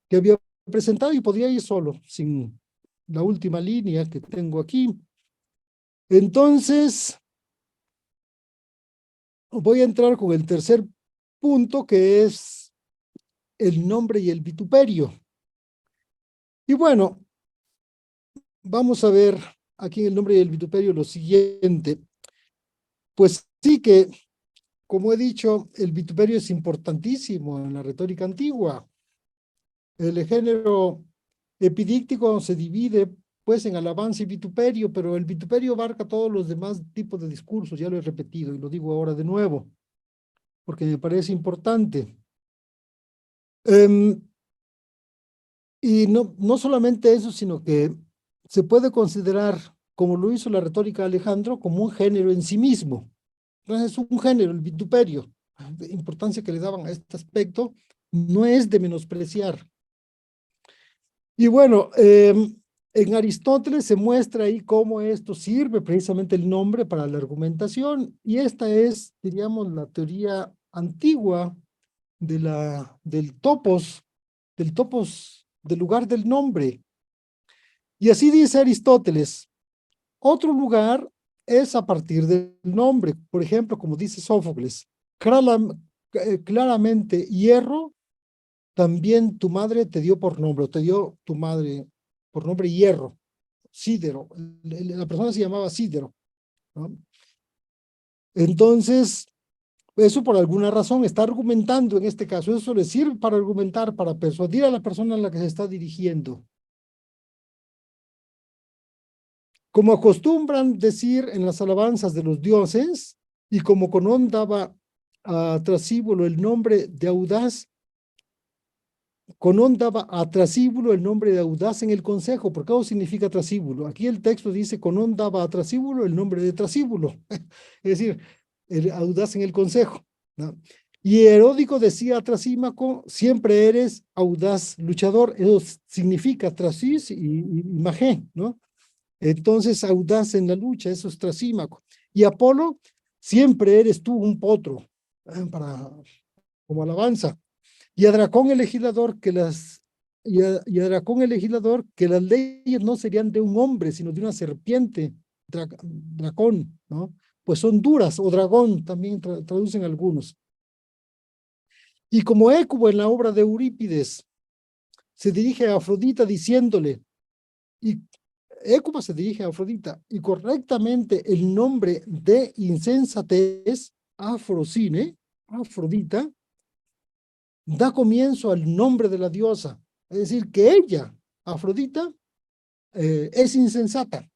que había presentado y podría ir solo, sin la última línea que tengo aquí. Entonces, voy a entrar con el tercer punto, que es el nombre y el vituperio. Y bueno, vamos a ver aquí en el nombre y el vituperio lo siguiente. Pues sí que, como he dicho, el vituperio es importantísimo en la retórica antigua. El género epidíctico se divide pues en alabanza y vituperio, pero el vituperio abarca todos los demás tipos de discursos, ya lo he repetido y lo digo ahora de nuevo, porque me parece importante. Y no solamente eso, sino que se puede considerar, como lo hizo la retórica Alejandro, como un género en sí mismo. Entonces es un género, el vituperio. La importancia que le daban a este aspecto no es de menospreciar. Y bueno, en Aristóteles se muestra ahí cómo esto sirve precisamente el nombre para la argumentación, y esta es, diríamos, la teoría antigua del topos, del lugar del nombre. Y así dice Aristóteles, otro lugar es a partir del nombre. Por ejemplo, como dice Sófocles, claramente hierro, también tu madre te dio por nombre, o te dio tu madre por nombre hierro, Sídero. La persona se llamaba Sídero, ¿no? Entonces, eso por alguna razón está argumentando en este caso. Eso le sirve para argumentar, para persuadir a la persona a la que se está dirigiendo. Como acostumbran decir en las alabanzas de los dioses, y como Conón daba a Trasíbulo el nombre de audaz, Conón daba a Trasíbulo el nombre de audaz en el consejo. ¿Por qué eso significa Trasíbulo? Aquí el texto dice, Conón daba a Trasíbulo el nombre de Trasíbulo. Es decir, el audaz en el consejo, ¿no? Y Heródico decía a Trasímaco, siempre eres audaz luchador. Eso significa Trasís y Magé, ¿no? Entonces, audaz en la lucha, eso es Trasímaco. Y Apolo, siempre eres tú un potro, como alabanza. Y a Dracón el legislador y a Dracón el legislador que las leyes no serían de un hombre, sino de una serpiente, dracón, ¿no? Pues son duras, o dragón, también traducen algunos. Y como Écubo en la obra de Eurípides se dirige a Afrodita diciéndole, y Écubo se dirige a Afrodita, y correctamente el nombre de insensatez, Afrocine, Afrodita, da comienzo al nombre de la diosa. Es decir, que ella, Afrodita, es insensata.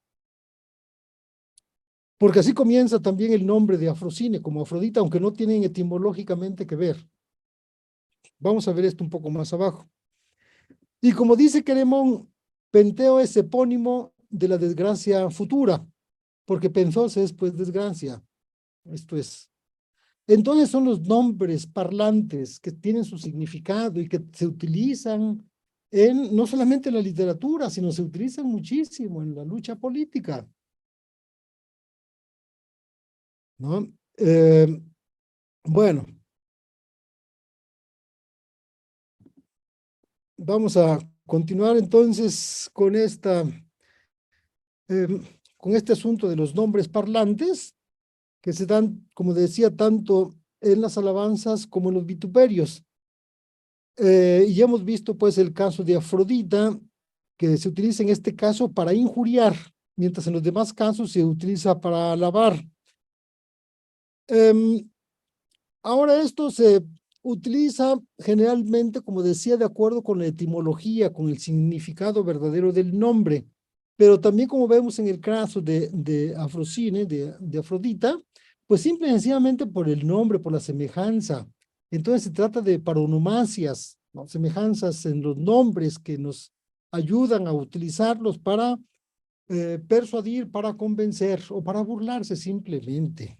Porque así comienza también el nombre de Afrocine, como Afrodita, aunque no tienen etimológicamente que ver. Vamos a ver esto un poco más abajo. Y como dice Queremón, Penteo es epónimo de la desgracia futura, porque Penthos es pues desgracia. Esto es. Entonces son los nombres parlantes que tienen su significado y que se utilizan no solamente en la literatura, sino se utilizan muchísimo en la lucha política, ¿no? Bueno, vamos a continuar entonces con este asunto de los nombres parlantes que se dan, como decía, tanto en las alabanzas como en los vituperios. Y ya hemos visto pues el caso de Afrodita, que se utiliza en este caso para injuriar, mientras en los demás casos se utiliza para alabar. Ahora esto se utiliza generalmente, como decía, de acuerdo con la etimología, con el significado verdadero del nombre, pero también como vemos en el caso de Afrocine, de Afrodita, pues simple y sencillamente por el nombre, por la semejanza. Entonces se trata de paronomasias, ¿no? Semejanzas en los nombres que nos ayudan a utilizarlos para persuadir, para convencer o para burlarse simplemente.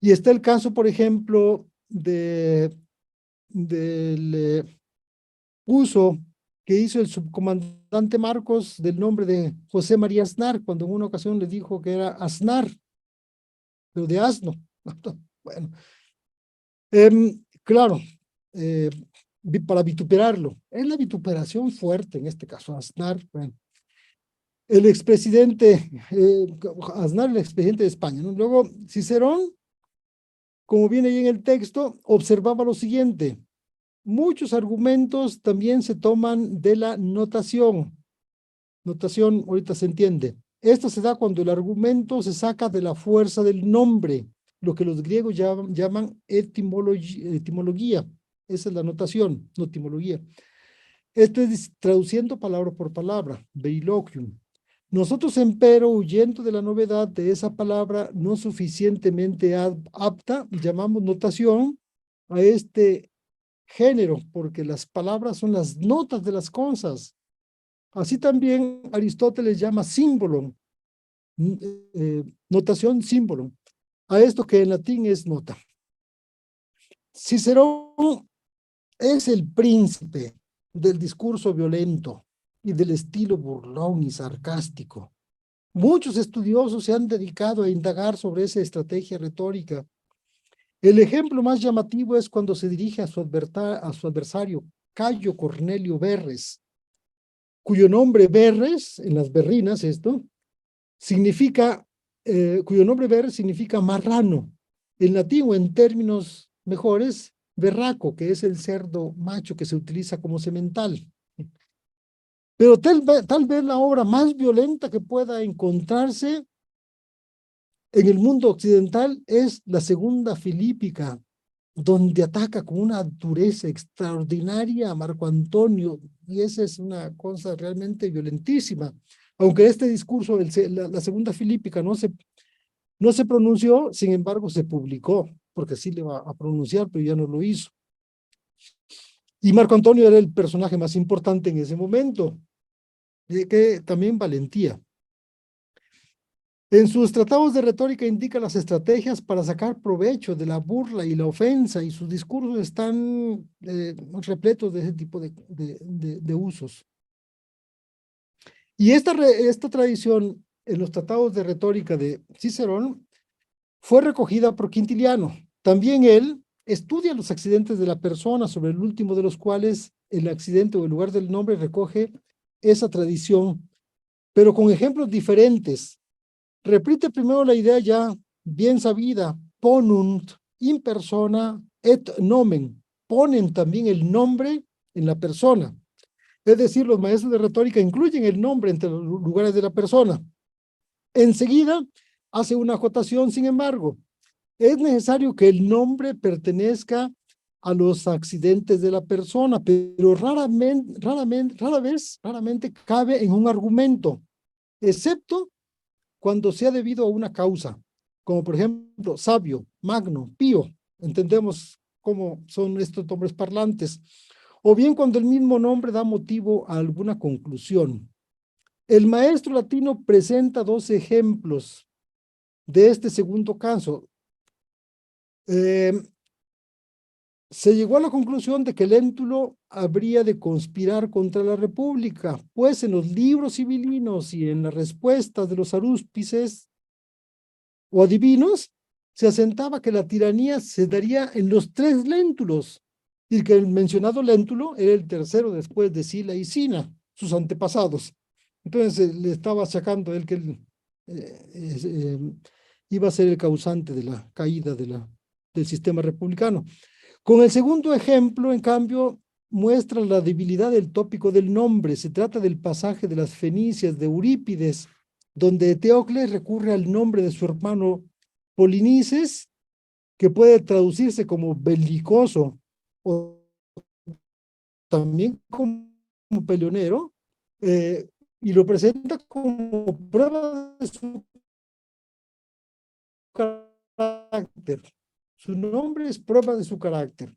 Y está el caso, por ejemplo, del uso que hizo el subcomandante Marcos del nombre de José María Aznar, cuando en una ocasión le dijo que era Aznar, pero de asno. Bueno, claro, para vituperarlo. Es la vituperación fuerte en este caso, Aznar. Bueno, el expresidente, Aznar, el expresidente de España, ¿no? Luego, Cicerón, como viene ahí en el texto, observaba lo siguiente: muchos argumentos también se toman de la notación. Notación, ahorita se entiende. Esto se da cuando el argumento se saca de la fuerza del nombre, lo que los griegos llaman etimología. Esa es la notación, no etimología. Esto es traduciendo palabra por palabra, veiloquium. Nosotros, empero, huyendo de la novedad de esa palabra no suficientemente apta, llamamos notación a este género, porque las palabras son las notas de las cosas. Así también Aristóteles llama símbolo, notación símbolo, a esto que en latín es nota. Cicerón es el príncipe del discurso violento y del estilo burlón y sarcástico. Muchos estudiosos se han dedicado a indagar sobre esa estrategia retórica. El ejemplo más llamativo es cuando se dirige a su adversario, Cayo Cornelio Verres, cuyo nombre Verres, en las berrinas significa, cuyo nombre Verres significa marrano. En latín, o en términos mejores, berraco, que es el cerdo macho que se utiliza como semental. Pero tal vez la obra más violenta que pueda encontrarse en el mundo occidental es la Segunda Filípica, donde ataca con una dureza extraordinaria a Marco Antonio, y esa es una cosa realmente violentísima. Aunque este discurso, la Segunda Filípica, no se pronunció, sin embargo se publicó, porque sí le va a pronunciar, pero ya no lo hizo. Y Marco Antonio era el personaje más importante en ese momento, que también valentía. En sus tratados de retórica indica las estrategias para sacar provecho de la burla y la ofensa, y sus discursos están repletos de ese tipo de usos. Y esta tradición en los tratados de retórica de Cicerón fue recogida por Quintiliano. También él estudia los accidentes de la persona, sobre el último de los cuales el accidente o el lugar del nombre recoge esa tradición, pero con ejemplos diferentes. repite primero la idea ya bien sabida, ponunt in persona et nomen, ponen también el nombre en la persona. Es decir, los maestros de retórica incluyen el nombre entre los lugares de la persona. Enseguida hace una acotación, sin embargo, es necesario que el nombre pertenezca a los accidentes de la persona, pero raramente cabe en un argumento, excepto cuando sea debido a una causa, como por ejemplo sabio, magno, pío, entendemos cómo son estos nombres parlantes, o bien cuando el mismo nombre da motivo a alguna conclusión. El maestro latino presenta dos ejemplos de este segundo caso. Se llegó a la conclusión de que Léntulo habría de conspirar contra la República, pues en los libros civilinos y en las respuestas de los arúspices o adivinos, se asentaba que la tiranía se daría en los tres Léntulos, y que el mencionado Léntulo era el tercero después de Sila y Sina, sus antepasados. Entonces le estaba sacando él que él, iba a ser el causante de la caída del sistema republicano. Con el segundo ejemplo, en cambio, muestra la debilidad del tópico del nombre. Se trata del pasaje de las Fenicias de Eurípides, donde Teocles recurre al nombre de su hermano Polinices, que puede traducirse como belicoso o también como peleonero, y lo presenta como prueba de su carácter. Su nombre es prueba de su carácter.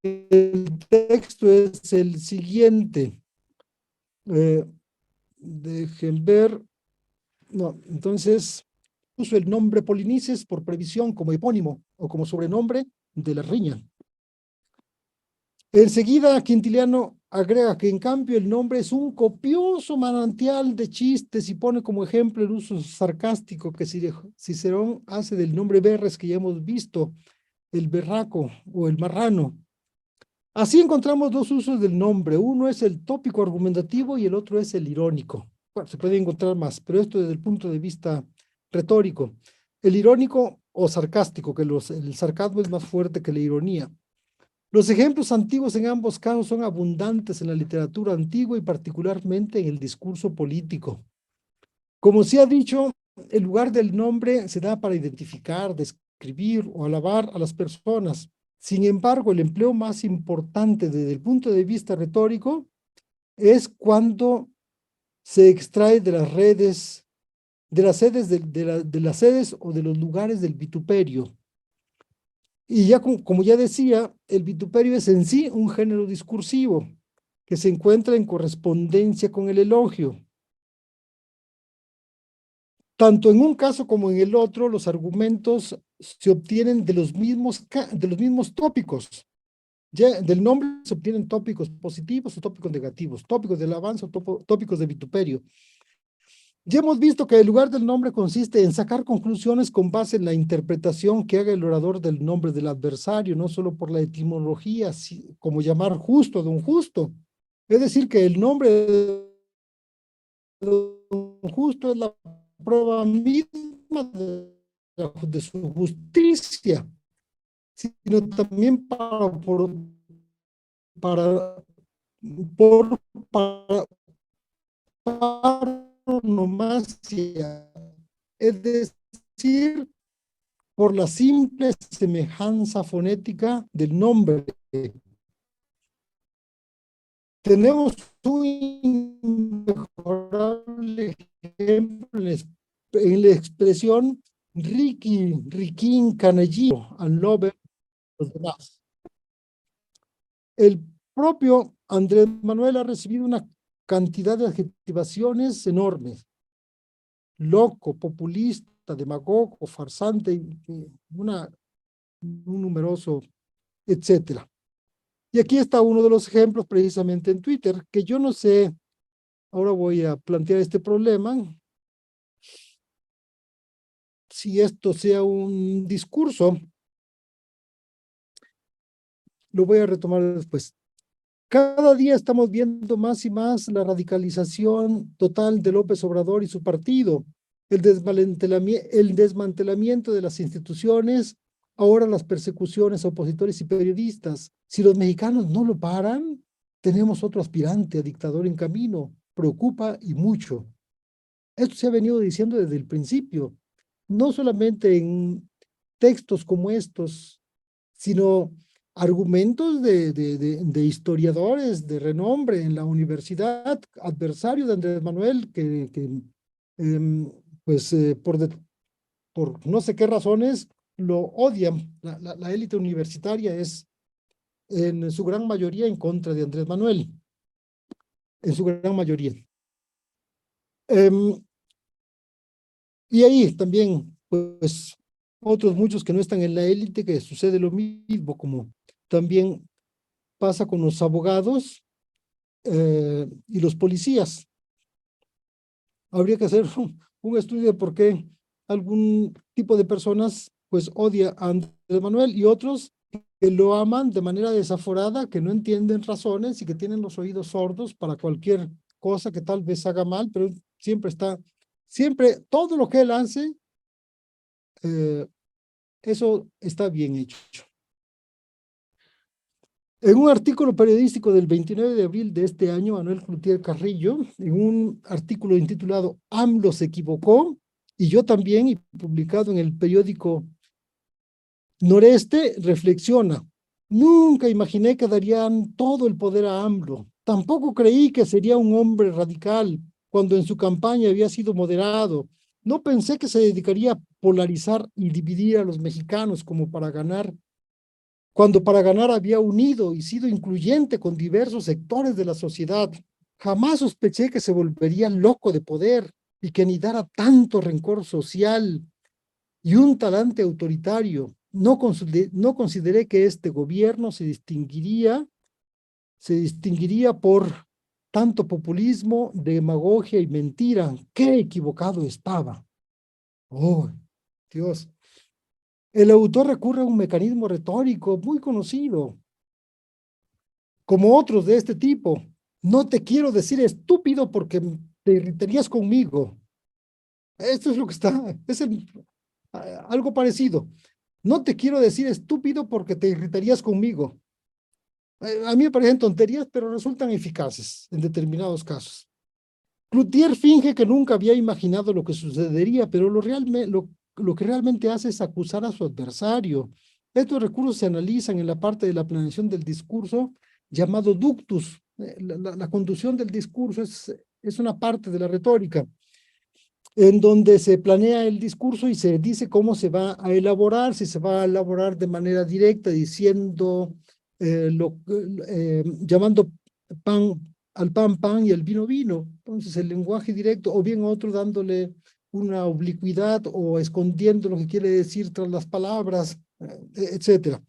El texto es el siguiente. Dejen ver. No, entonces puso el nombre Polinices por previsión como epónimo o como sobrenombre de la riña. Enseguida Quintiliano agrega que en cambio el nombre es un copioso manantial de chistes y pone como ejemplo el uso sarcástico que Cicerón hace del nombre Verres, que ya hemos visto, el berraco o el marrano. Así encontramos dos usos del nombre. Uno es el tópico argumentativo y el otro es el irónico. Bueno, se puede encontrar más, pero esto desde el punto de vista retórico. El irónico o sarcástico, que el sarcasmo es más fuerte que la ironía. Los ejemplos antiguos en ambos casos son abundantes en la literatura antigua y particularmente en el discurso político. Como se ha dicho, el lugar del nombre se da para identificar, describir o alabar a las personas. Sin embargo, el empleo más importante desde el punto de vista retórico es cuando se extrae de las redes, de las sedes, de las sedes o de los lugares del vituperio. Y ya como ya decía, el vituperio es en sí un género discursivo que se encuentra en correspondencia con el elogio. Tanto en un caso como en el otro, los argumentos se obtienen de los mismos tópicos. Ya del nombre se obtienen tópicos positivos o tópicos negativos, tópicos de alabanza o tópicos de vituperio. Ya hemos visto que el lugar del nombre consiste en sacar conclusiones con base en la interpretación que haga el orador del nombre del adversario, no solo por la etimología, como llamar justo de un justo. Es decir, que el nombre de un justo es la prueba misma de su justicia, sino también para, por paronomasia, es decir, por la simple semejanza fonética del nombre. Tenemos un inmejorable ejemplo en la expresión Ricky, Riquín, Canellino, and Lover, los demás. El propio Andrés Manuel ha recibido una cantidad de adjetivaciones enormes. Loco, populista, demagogo, farsante, un numeroso, etcétera. Y aquí está uno de los ejemplos precisamente en Twitter, que yo no sé, ahora voy a plantear este problema, si esto sea un discurso, lo voy a retomar después. Cada día estamos viendo más y más la radicalización total de López Obrador y su partido, el desmantelamiento de las instituciones, ahora las persecuciones a opositores y periodistas. Si los mexicanos no lo paran, tenemos otro aspirante a dictador en camino. Preocupa y mucho. Esto se ha venido diciendo desde el principio, no solamente en textos como estos, sino argumentos de historiadores de renombre en la universidad, adversarios de Andrés Manuel, pues por no sé qué razones lo odian. La élite universitaria es en su gran mayoría en contra de Andrés Manuel, en su gran mayoría. Y ahí también, pues, otros muchos que no están en la élite, que sucede lo mismo, como también pasa con los abogados y los policías. Habría que hacer un estudio de por qué algún tipo de personas pues odia a Andrés Manuel y otros que lo aman de manera desaforada, que no entienden razones y que tienen los oídos sordos para cualquier cosa que tal vez haga mal, pero siempre, todo lo que él hace, eh, eso está bien hecho. En un artículo periodístico del 29 de abril de este año, Manuel Cloutier Carrillo, en un artículo intitulado AMLO se equivocó, y yo también, y publicado en el periódico Noreste, reflexiona: nunca imaginé que darían todo el poder a AMLO. Tampoco creí que sería un hombre radical cuando en su campaña había sido moderado. No pensé que se dedicaría a polarizar y dividir a los mexicanos cuando para ganar había unido y sido incluyente con diversos sectores de la sociedad. Jamás sospeché que se volvería loco de poder y que anidara tanto rencor social y un talante autoritario. No consideré que este gobierno se distinguiría por tanto populismo, demagogia y mentira. ¡Qué equivocado estaba! ¡Oh, Dios! El autor recurre a un mecanismo retórico muy conocido, como otros de este tipo. No te quiero decir estúpido porque te irritarías conmigo. Esto es lo que está, algo parecido. No te quiero decir estúpido porque te irritarías conmigo. A mí me parecen tonterías, pero resultan eficaces en determinados casos. Cloutier finge que nunca había imaginado lo que sucedería, pero lo que realmente hace es acusar a su adversario. Estos recursos se analizan en la parte de la planeación del discurso llamado ductus. La conducción del discurso es una parte de la retórica, en donde se planea el discurso y se dice cómo se va a elaborar, si se va a elaborar de manera directa, diciendo, llamando pan al pan, pan y al vino, vino. Entonces el lenguaje directo, o bien otro dándole una oblicuidad o escondiendo lo que quiere decir tras las palabras, etcétera.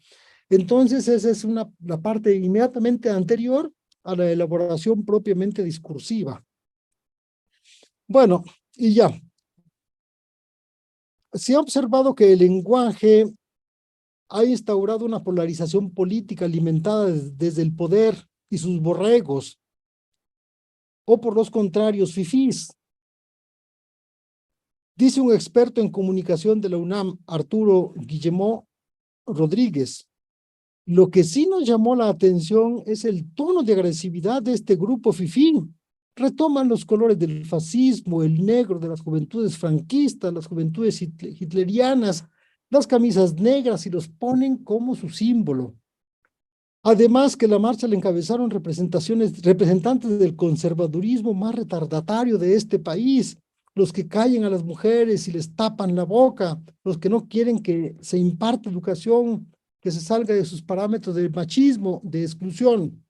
Entonces esa es la parte inmediatamente anterior a la elaboración propiamente discursiva. Bueno, y ya. Se ha observado que el lenguaje ha instaurado una polarización política alimentada desde el poder y sus borregos, o por los contrarios, fifís. Dice un experto en comunicación de la UNAM, Arturo Guillemot Rodríguez: lo que sí nos llamó la atención es el tono de agresividad de este grupo fifí. Retoman los colores del fascismo, el negro de las juventudes franquistas, las juventudes hitlerianas, las camisas negras, y los ponen como su símbolo. Además que la marcha la encabezaron representantes del conservadurismo más retardatario de este país, los que callan a las mujeres y les tapan la boca, los que no quieren que se imparta educación que se salga de sus parámetros de machismo, de exclusión.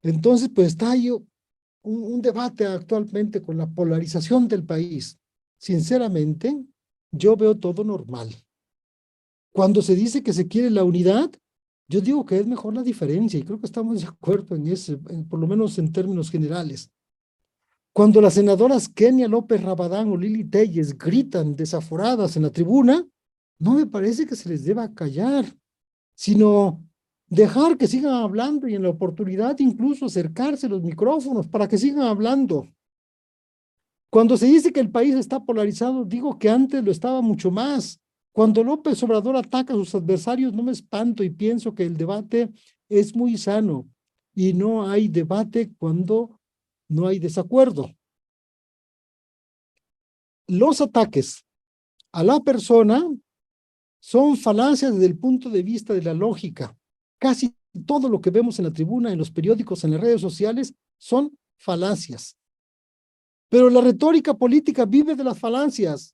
Entonces, pues está ahí un debate actualmente con la polarización del país. Sinceramente, yo veo todo normal. Cuando se dice que se quiere la unidad, yo digo que es mejor la diferencia, y creo que estamos de acuerdo en eso, por lo menos en términos generales. Cuando las senadoras Kenia López Rabadán o Lili Telles gritan desaforadas en la tribuna, no me parece que se les deba callar, sino Dejar que sigan hablando y en la oportunidad incluso acercarse a los micrófonos para que sigan hablando. Cuando se dice que el país está polarizado, digo que antes lo estaba mucho más. Cuando López Obrador ataca a sus adversarios, no me espanto y pienso que el debate es muy sano y no hay debate cuando no hay desacuerdo. Los ataques a la persona son falacias desde el punto de vista de la lógica. Casi todo lo que vemos en la tribuna, en los periódicos, en las redes sociales, son falacias. Pero la retórica política vive de las falacias.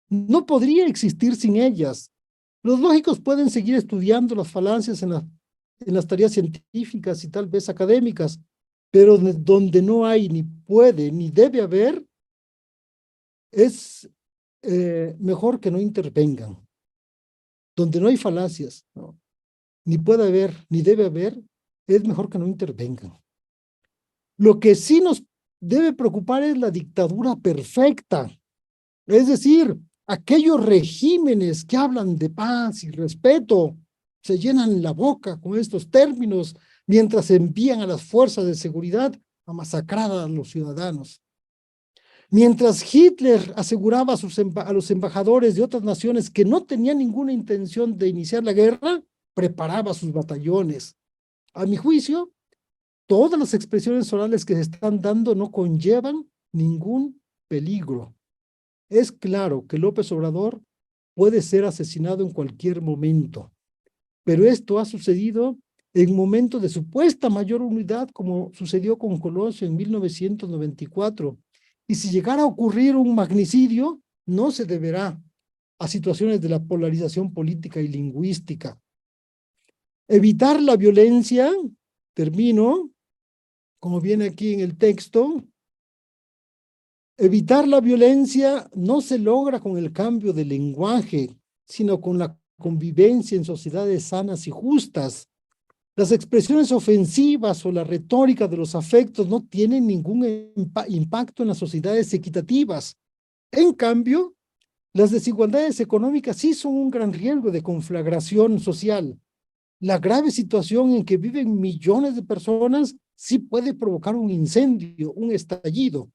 No podría existir sin ellas. Los lógicos pueden seguir estudiando las falacias en las tareas científicas y tal vez académicas, pero donde no hay, ni puede, ni debe haber, es mejor que no intervengan. Donde no hay falacias, ¿no? Ni puede haber, ni debe haber, es mejor que no intervengan. Lo que sí nos debe preocupar es la dictadura perfecta, es decir, aquellos regímenes que hablan de paz y respeto, se llenan la boca con estos términos mientras envían a las fuerzas de seguridad a masacrar a los ciudadanos. Mientras Hitler aseguraba a los embajadores de otras naciones que no tenían ninguna intención de iniciar la guerra, preparaba sus batallones. A mi juicio, todas las expresiones orales que se están dando no conllevan ningún peligro. Es claro que López Obrador puede ser asesinado en cualquier momento, pero esto ha sucedido en momentos de supuesta mayor unidad, como sucedió con Colosio en 1994. Y si llegara a ocurrir un magnicidio, no se deberá a situaciones de la polarización política y lingüística. Evitar la violencia, termino, como viene aquí en el texto, evitar la violencia no se logra con el cambio de lenguaje, sino con la convivencia en sociedades sanas y justas. Las expresiones ofensivas o la retórica de los afectos no tienen ningún impacto en las sociedades equitativas. En cambio, las desigualdades económicas sí son un gran riesgo de conflagración social. La grave situación en que viven millones de personas sí puede provocar un incendio, un estallido.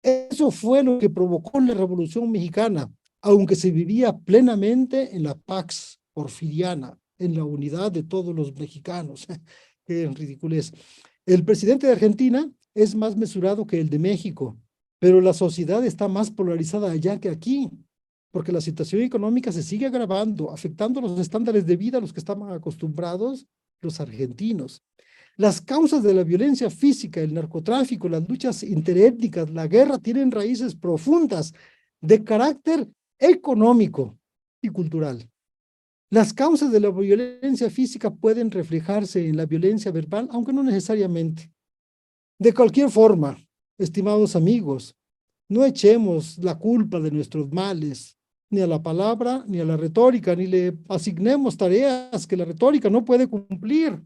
Eso fue lo que provocó la Revolución Mexicana, aunque se vivía plenamente en la Pax Porfiriana, en la unidad de todos los mexicanos. Qué ridiculez. El presidente de Argentina es más mesurado que el de México, pero la sociedad está más polarizada allá que aquí, porque la situación económica se sigue agravando, afectando los estándares de vida a los que estaban acostumbrados los argentinos. Las causas de la violencia física, el narcotráfico, las luchas interétnicas, la guerra tienen raíces profundas de carácter económico y cultural. Las causas de la violencia física pueden reflejarse en la violencia verbal, aunque no necesariamente. De cualquier forma, estimados amigos, no echemos la culpa de nuestros males ni a la palabra ni a la retórica, ni le asignemos tareas que la retórica no puede cumplir.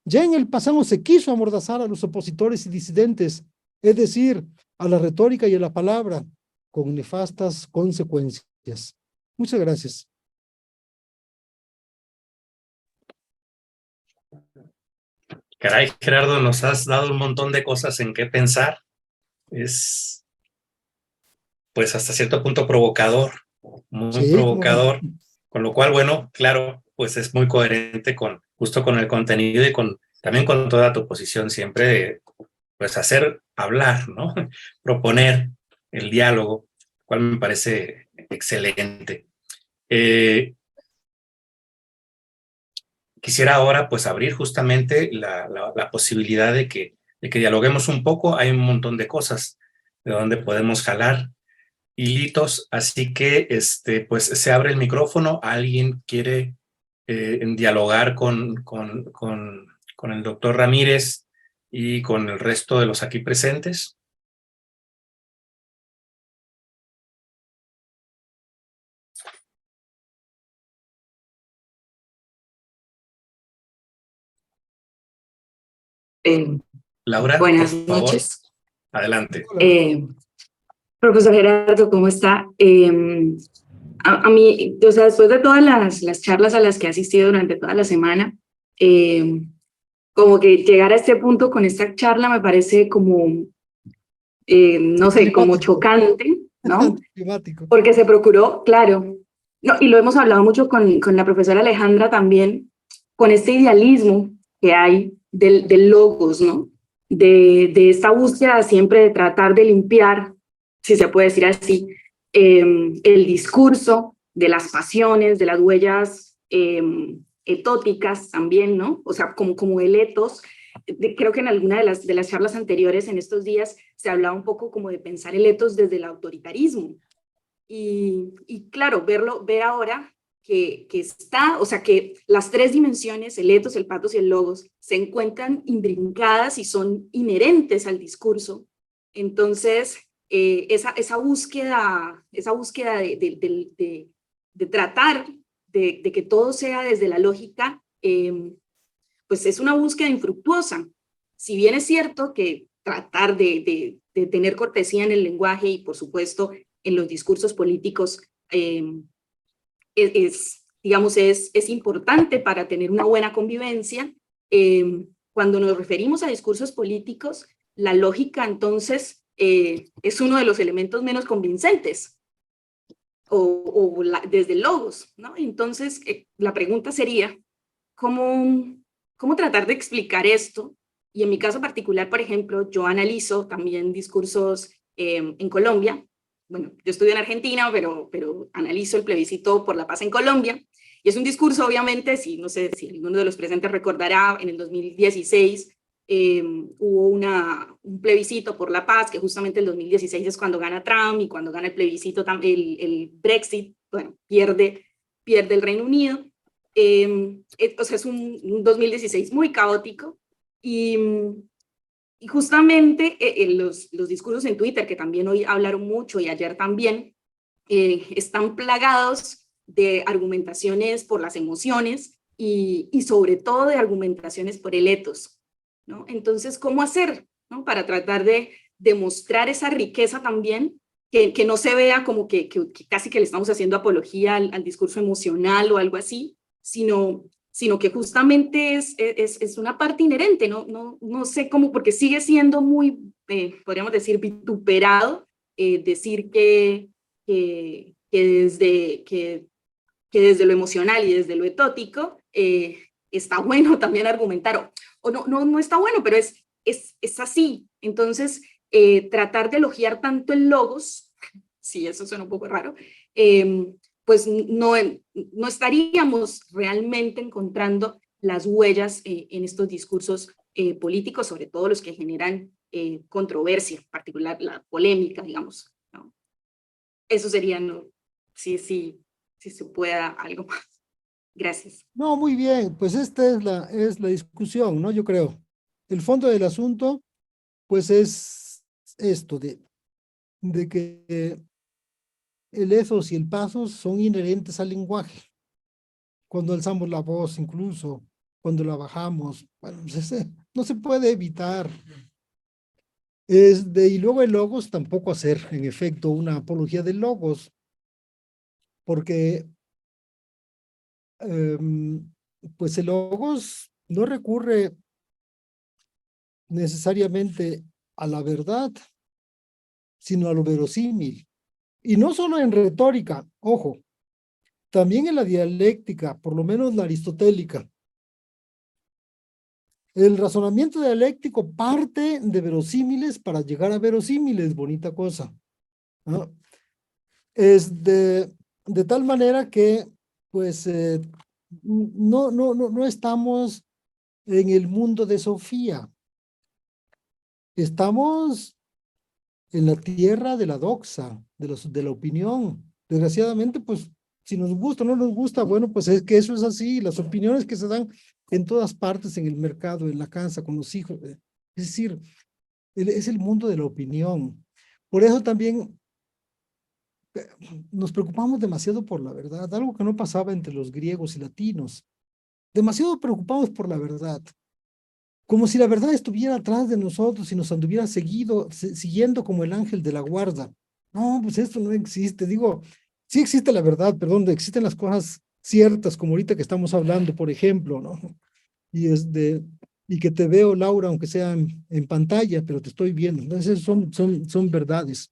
Ya en el pasado se quiso amordazar a los opositores y disidentes, es decir, a la retórica y a la palabra, con nefastas consecuencias. Muchas gracias. Caray, Gerardo, nos has dado un montón de cosas en qué pensar. Es, pues, hasta cierto punto provocador, muy Sí, cómo no. provocador, con lo cual, bueno, claro, pues es muy coherente justo con el contenido y también con toda tu posición siempre de, pues, hacer hablar, ¿no? Proponer el diálogo, cual me parece excelente. Quisiera ahora, pues, abrir justamente la posibilidad de que dialoguemos un poco. Hay un montón de cosas de donde podemos jalar hilitos, así que pues se abre el micrófono. ¿Alguien quiere dialogar con el doctor Ramírez y con el resto de los aquí presentes? Eh, Laura, por Buenas favor, noches. adelante. Profesor Gerardo, ¿cómo está? A mí, o sea, después de todas las charlas a las que he asistido durante toda la semana, Como que llegar a este punto con esta charla me parece como, no sé, como Climático. chocante, ¿no? Climático. Porque se procuró, claro, no, y lo hemos hablado mucho con la profesora Alejandra también, con este idealismo que hay del logos, ¿no? De esta búsqueda siempre de tratar de limpiar, si se puede decir así, el discurso de las pasiones, de las huellas etóticas también, ¿no? O sea, como el etos. Creo que en alguna de las charlas anteriores en estos días se hablaba un poco como de pensar el etos desde el autoritarismo. Y claro, ver ahora que está, o sea, que las tres dimensiones, el etos, el patos y el logos, se encuentran imbrincadas y son inherentes al discurso. Entonces, esa búsqueda de tratar de que todo sea desde la lógica, pues es una búsqueda infructuosa. Si bien es cierto que tratar de tener cortesía en el lenguaje y, por supuesto, en los discursos políticos digamos, es importante para tener una buena convivencia. Cuando nos referimos a discursos políticos, la lógica entonces es uno de los elementos menos convincentes desde el logos, ¿no? Entonces, la pregunta sería, ¿cómo tratar de explicar esto? Y en mi caso particular, por ejemplo, yo analizo también discursos en Colombia. Bueno, yo estudio en Argentina, pero analizo el plebiscito por la paz en Colombia. Y es un discurso, obviamente, no sé si alguno de los presentes recordará, en el 2016 hubo un plebiscito por la paz, que justamente el 2016 es cuando gana Trump y cuando gana el plebiscito, el Brexit, bueno, pierde el Reino Unido. O sea, es un 2016 muy caótico y justamente los discursos en Twitter, que también hoy hablaron mucho y ayer también, están plagados de argumentaciones por las emociones y sobre todo de argumentaciones por el etos, ¿no? Entonces, ¿cómo hacer, ¿no? Para tratar de demostrar esa riqueza también, que no se vea como que casi que le estamos haciendo apología al discurso emocional o algo así, sino que justamente es una parte inherente, no sé cómo, porque sigue siendo muy, podríamos decir, vituperado, decir que desde lo emocional y desde lo etótico está bueno también argumentar, o no está bueno, pero es así. Entonces, tratar de elogiar tanto el logos, sí, eso suena un poco raro, pues no estaríamos realmente encontrando las huellas en estos discursos políticos, sobre todo los que generan controversia, en particular la polémica, digamos, ¿no? Eso sería, ¿no? Sí, si se pueda algo más. Gracias. No, muy bien, pues esta es la discusión, ¿no? Yo creo. El fondo del asunto, pues es esto de que el ethos y el pathos son inherentes al lenguaje. Cuando alzamos la voz, incluso, cuando la bajamos, bueno, pues no se puede evitar. Y luego el logos tampoco hacer, en efecto, una apología del logos, porque pues el logos no recurre necesariamente a la verdad, sino a lo verosímil. Y no solo en retórica, ojo, también en la dialéctica, por lo menos la aristotélica. El razonamiento dialéctico parte de verosímiles para llegar a verosímiles, bonita cosa, ¿no? Es de tal manera que, pues, no estamos en el mundo de Sofía. Estamos en la tierra de la doxa, de la opinión. Desgraciadamente, pues, si nos gusta o no nos gusta, bueno, pues es que eso es así. Las opiniones que se dan en todas partes, en el mercado, en la casa, con los hijos. Es decir, es el mundo de la opinión. Por eso también nos preocupamos demasiado por la verdad, algo que no pasaba entre los griegos y latinos. Demasiado preocupados por la verdad, como si la verdad estuviera atrás de nosotros y nos anduviera siguiendo como el ángel de la guarda. No, pues esto no existe. Digo, sí existe la verdad, perdón, existen las cosas ciertas, como ahorita que estamos hablando, por ejemplo, ¿no? y que te veo, Laura, aunque sea en pantalla, pero te estoy viendo. Entonces son verdades.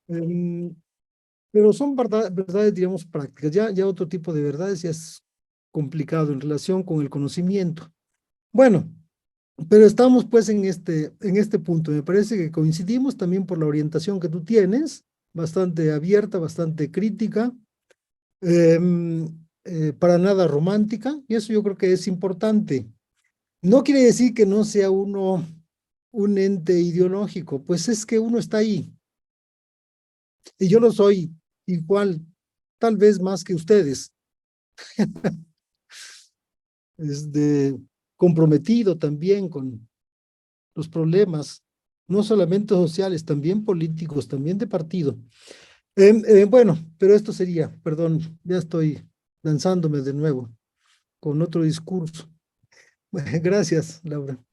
Em, pero son verdades, digamos, prácticas. Ya otro tipo de verdades ya es complicado en relación con el conocimiento. Bueno, pero estamos pues en este punto. Me parece que coincidimos también por la orientación que tú tienes, bastante abierta, bastante crítica, para nada romántica, y eso yo creo que es importante. No quiere decir que no sea uno un ente ideológico, pues es que uno está ahí, y yo lo soy igual, tal vez más que ustedes, es comprometido también con los problemas, no solamente sociales, también políticos, también de partido. Bueno, pero esto sería, perdón, ya estoy lanzándome de nuevo con otro discurso. Gracias, Laura.